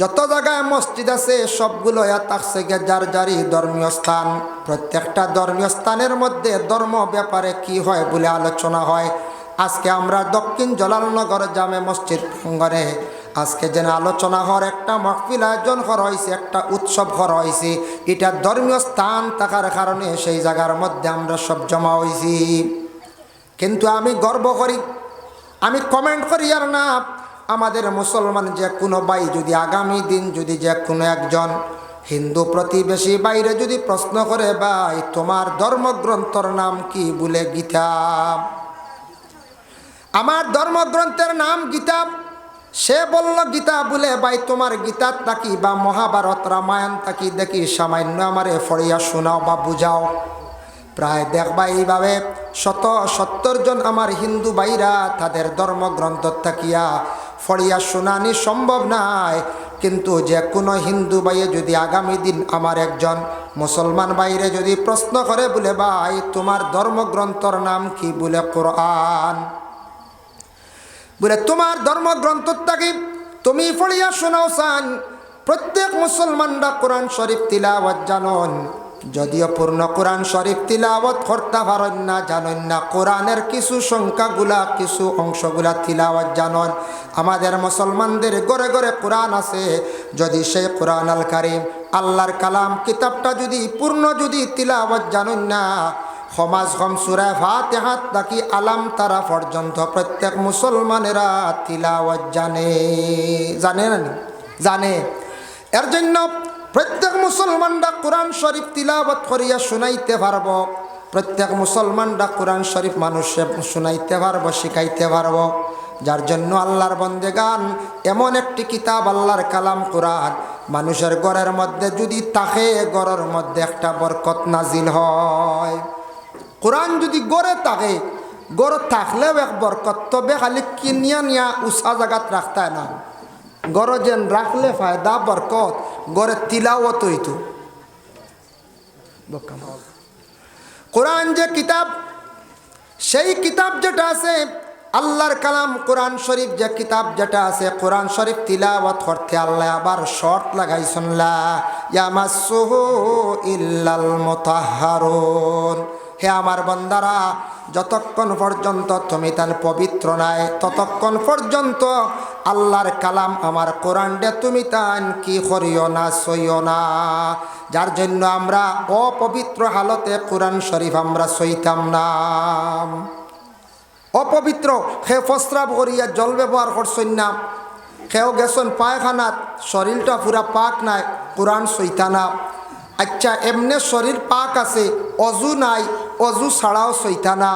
যত জায়গায় মসজিদ আছে, সবগুলো থাকছে গে যার যারই ধর্মীয় স্থান। প্রত্যেকটা ধর্মীয় স্থানের মধ্যে ধর্ম ব্যাপারে কি হয় বলে আলোচনা হয়। আজকে আমরা দক্ষিণ জলালনগর জামে মসজিদ প্রাঙ্গণে আজকে যেন আলোচনা হওয়ার একটা মাহফিল আয়োজন করা হয়েছে, একটা উৎসব করা হয়েছে। এটা ধর্মীয় স্থান থাকার কারণে সেই জায়গার মধ্যে আমরা সব জমা হয়েছি। কিন্তু আমি গর্ব করি, আমি কমেন্ট করি আর না, আমাদের মুসলমান যে কোনো ভাই যদি আগামী দিন যদি যে কোনো একজন হিন্দু প্রতিবেশী বাইরে যদি প্রশ্ন করে, ভাই তোমার ধর্মগ্রন্থর নাম কি? বলে গীতা। আমার ধর্মগ্রন্থের নাম গীতা। সে বলল গীতা বলে, ভাই তোমার গীতার তাকি বা মহাভারত রামায়ণ তাকি দেখি সামান্য আমারে ফড়িয়া শোনাও বা বুঝাও। প্রায় দেখবা এইভাবে 70 জন আমার হিন্দু ভাইরা তাদের ধর্মগ্রন্থ থাকিয়া ফড়িয়া শোনানি সম্ভব নয়। কিন্তু যে কোনো হিন্দু ভাইয়ে যদি আগামী দিন আমার একজন মুসলমান ভাইরে যদি প্রশ্ন করে, বলে ভাই তোমার ধর্মগ্রন্থর নাম কি? বলে কোরআন। বলে তোমার ধর্মগ্রন্থটা কি? তুমি পড়িয়া শোনাও চান। প্রত্যেক মুসলমানরা কোরআন শরীফ তিলাওয়াত জানেন, যদিও পূর্ণ কোরআন শরীফ তিলাওয়াত করতে পারেন না, জানেন না। কোরআনের কিছু সংখ্যাগুলা, কিছু অংশগুলা তিলাওয়াত জানেন। আমাদের মুসলমানদের ঘরে ঘরে কোরআন আছে। যদি সেই কোরআন আল কারীম আল্লাহর কালাম কিতাবটা যদি পূর্ণ যদি তিলাওয়াত জানেন না, সমাজ হম সূরা ফাতিহা তাকি আলাম তারা পর্যন্ত প্রত্যেক মুসলমানেরা তিলাওয়াত জানে। জানে না? জানে। এর জন্য প্রত্যেক মুসলমানরা কোরআন শরীফ তিলাওয়াত করিয়া শুনাইতে পারব। প্রত্যেক মুসলমানরা কোরআন শরীফ মানুষে শুনাইতে পারব, শিখাইতে পারব। যার জন্য আল্লাহর বন্দেগান এমন একটি কিতাব আল্লাহর কালাম কোরআন মানুষের ঘরের মধ্যে যদি থাকে, ঘরের মধ্যে একটা বরকত নাজিল হয়। কোরআন যদি গড়ে থাকে, গড়ে থাকলেও এক বরকত, তবে খালি কিনিয়া নিয়া উঁচা জায়গাত রাখতে না। গড়ে যেন রাখলে ফায়দা বরকত, গড়ে তিলাওয়াত হইতো। কোরআন যে কিতাব, সেই কিতাব যেটা আছে আল্লাহর কালাম কোরআন শরীফ যে কিতাব যেটা আছে, কোরআন শরীফ তিলাওয়াত করতে আল্লাহ আবার শর্ত লাগাইছেন, লা ইয়ামাসসুহু ইল্লাল মুতাহহারুন। হে আমার বান্দারা, যতক্ষণ পর্যন্ত তুমি তার পবিত্র নাই, ততক্ষণ পর্যন্ত আল্লাহর কালাম আমার কোরআনটা তুমি তান কি করিও না, সইও না। যার জন্য আমরা অপবিত্র হালতে কোরআন শরীফ আমরা সইতাম না। অপবিত্র সে প্রস্রাব করিয়া জল ব্যবহার করছেন না, সেও গেছেন পায়খানাত, শরীরটা পুরা পাক নাই, কোরআন সইতা না। আচ্ছা, এমনি শরীর পাক আছে, অজু নাই, অজু ছাড়াও সইতা না,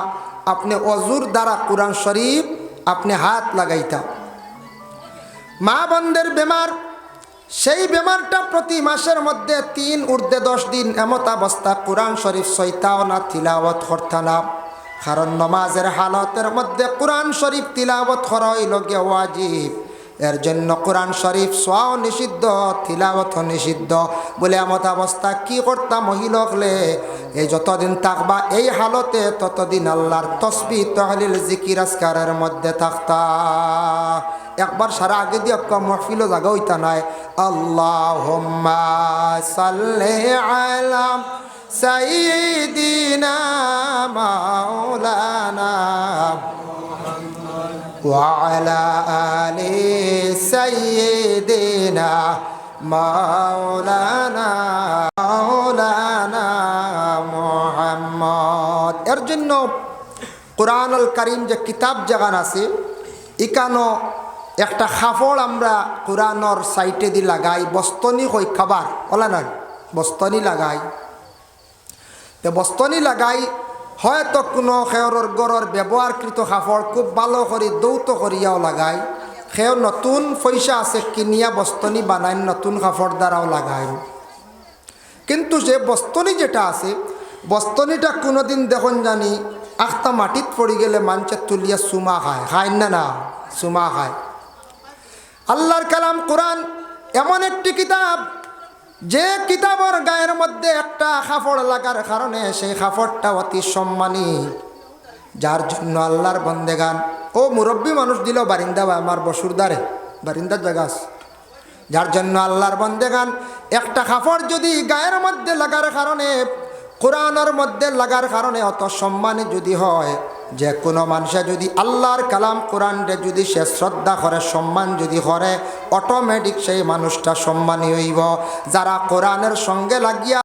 আপনি অজুর দ্বারা কোরআন শরীফ আপনি হাত লাগাইতা। মা বোনদের বেমার, সেই বেমারটা প্রতি মাসের মধ্যে 3 ঊর্ধ্বে 10 দিন এমত অবস্থা কোরআন শরীফ সইতাও না, তিলাওয়াত করতা না। কারণ নমাজের হালতের মধ্যে কোরআন শরীফ তিলাওয়াত করা হইল গে ওয়াজিব। এর জন্য কোরআন শরীফ সোয়াও নিষিদ্ধ, তিলাওয়াত নিষিদ্ধ। বলে এমত অবস্থা কি করতাম মহিলকলে, এই যতদিন থাকবা এই হালতে ততদিন আল্লাহর তসবিহ তাহলিল জিকির আজকারের মধ্যে থাকতা। একবার সারা আগে দিয়ে মহফিলও জায়গা হইতা নাই, আল্লাহুম্মা সাল্লি আলা সাইয়্যিদিনা মাওলানা وعلى آل سيدنا مولانا মুহাম্মদ। এর জন্য কোরআনুল কারীম যে কিতাব জাগান আছে ইকানো একটা খাফড় আমরা কোরআনর সাইটে দি লাগাই, বস্তনি কই খাবার ওলা না, বস্তনি লাগাই। তো বস্তনি লাগাই হয়তো কোনো খেয়রর গড়র ব্যবহারকৃত কাপড় খুব ভালো করে দৌত করিয়াও লাগাই, খেয় নতুন পয়সা আছে কিনিয়া বস্তনি বানাই নতুন কাপড় দ্বারাও লাগাই। কিন্তু যে বস্তনি যেটা আছে বস্তনিটা কোনোদিন দেখুন জানি আখতা মাটিত পড়ি গেলে মানুষের তুলিয়া চুমা খায়, খায় না না চুমা খায়। আল্লাহর কালাম কোরআন এমন একটি কিতাব যে কিতাবের গায়ের মধ্যে একটা কাপড় লাগার কারণে সেই কাপড়টা অতি সম্মানী, যার জন্য আল্লাহর বন্দেগান ও মুরব্বী মানুষ দিল বারিন্দা বা আমার বসুরদারে বারিন্দার জায়গা আছে, যার জন্য আল্লাহর বন্দেগান একটা কাপড় যদি গায়ের মধ্যে লাগার কারণে কোরআনের মধ্যে লাগার কারণে অত সম্মানী যদি হয়, যে কোনো মানুষে যদি আল্লাহর কালাম কোরআনরে যদি সে শ্রদ্ধা করে সম্মান যদি করে অটোমেটিক সেই মানুষটা সম্মানী হইব। যারা কোরআনের সঙ্গে লাগিয়া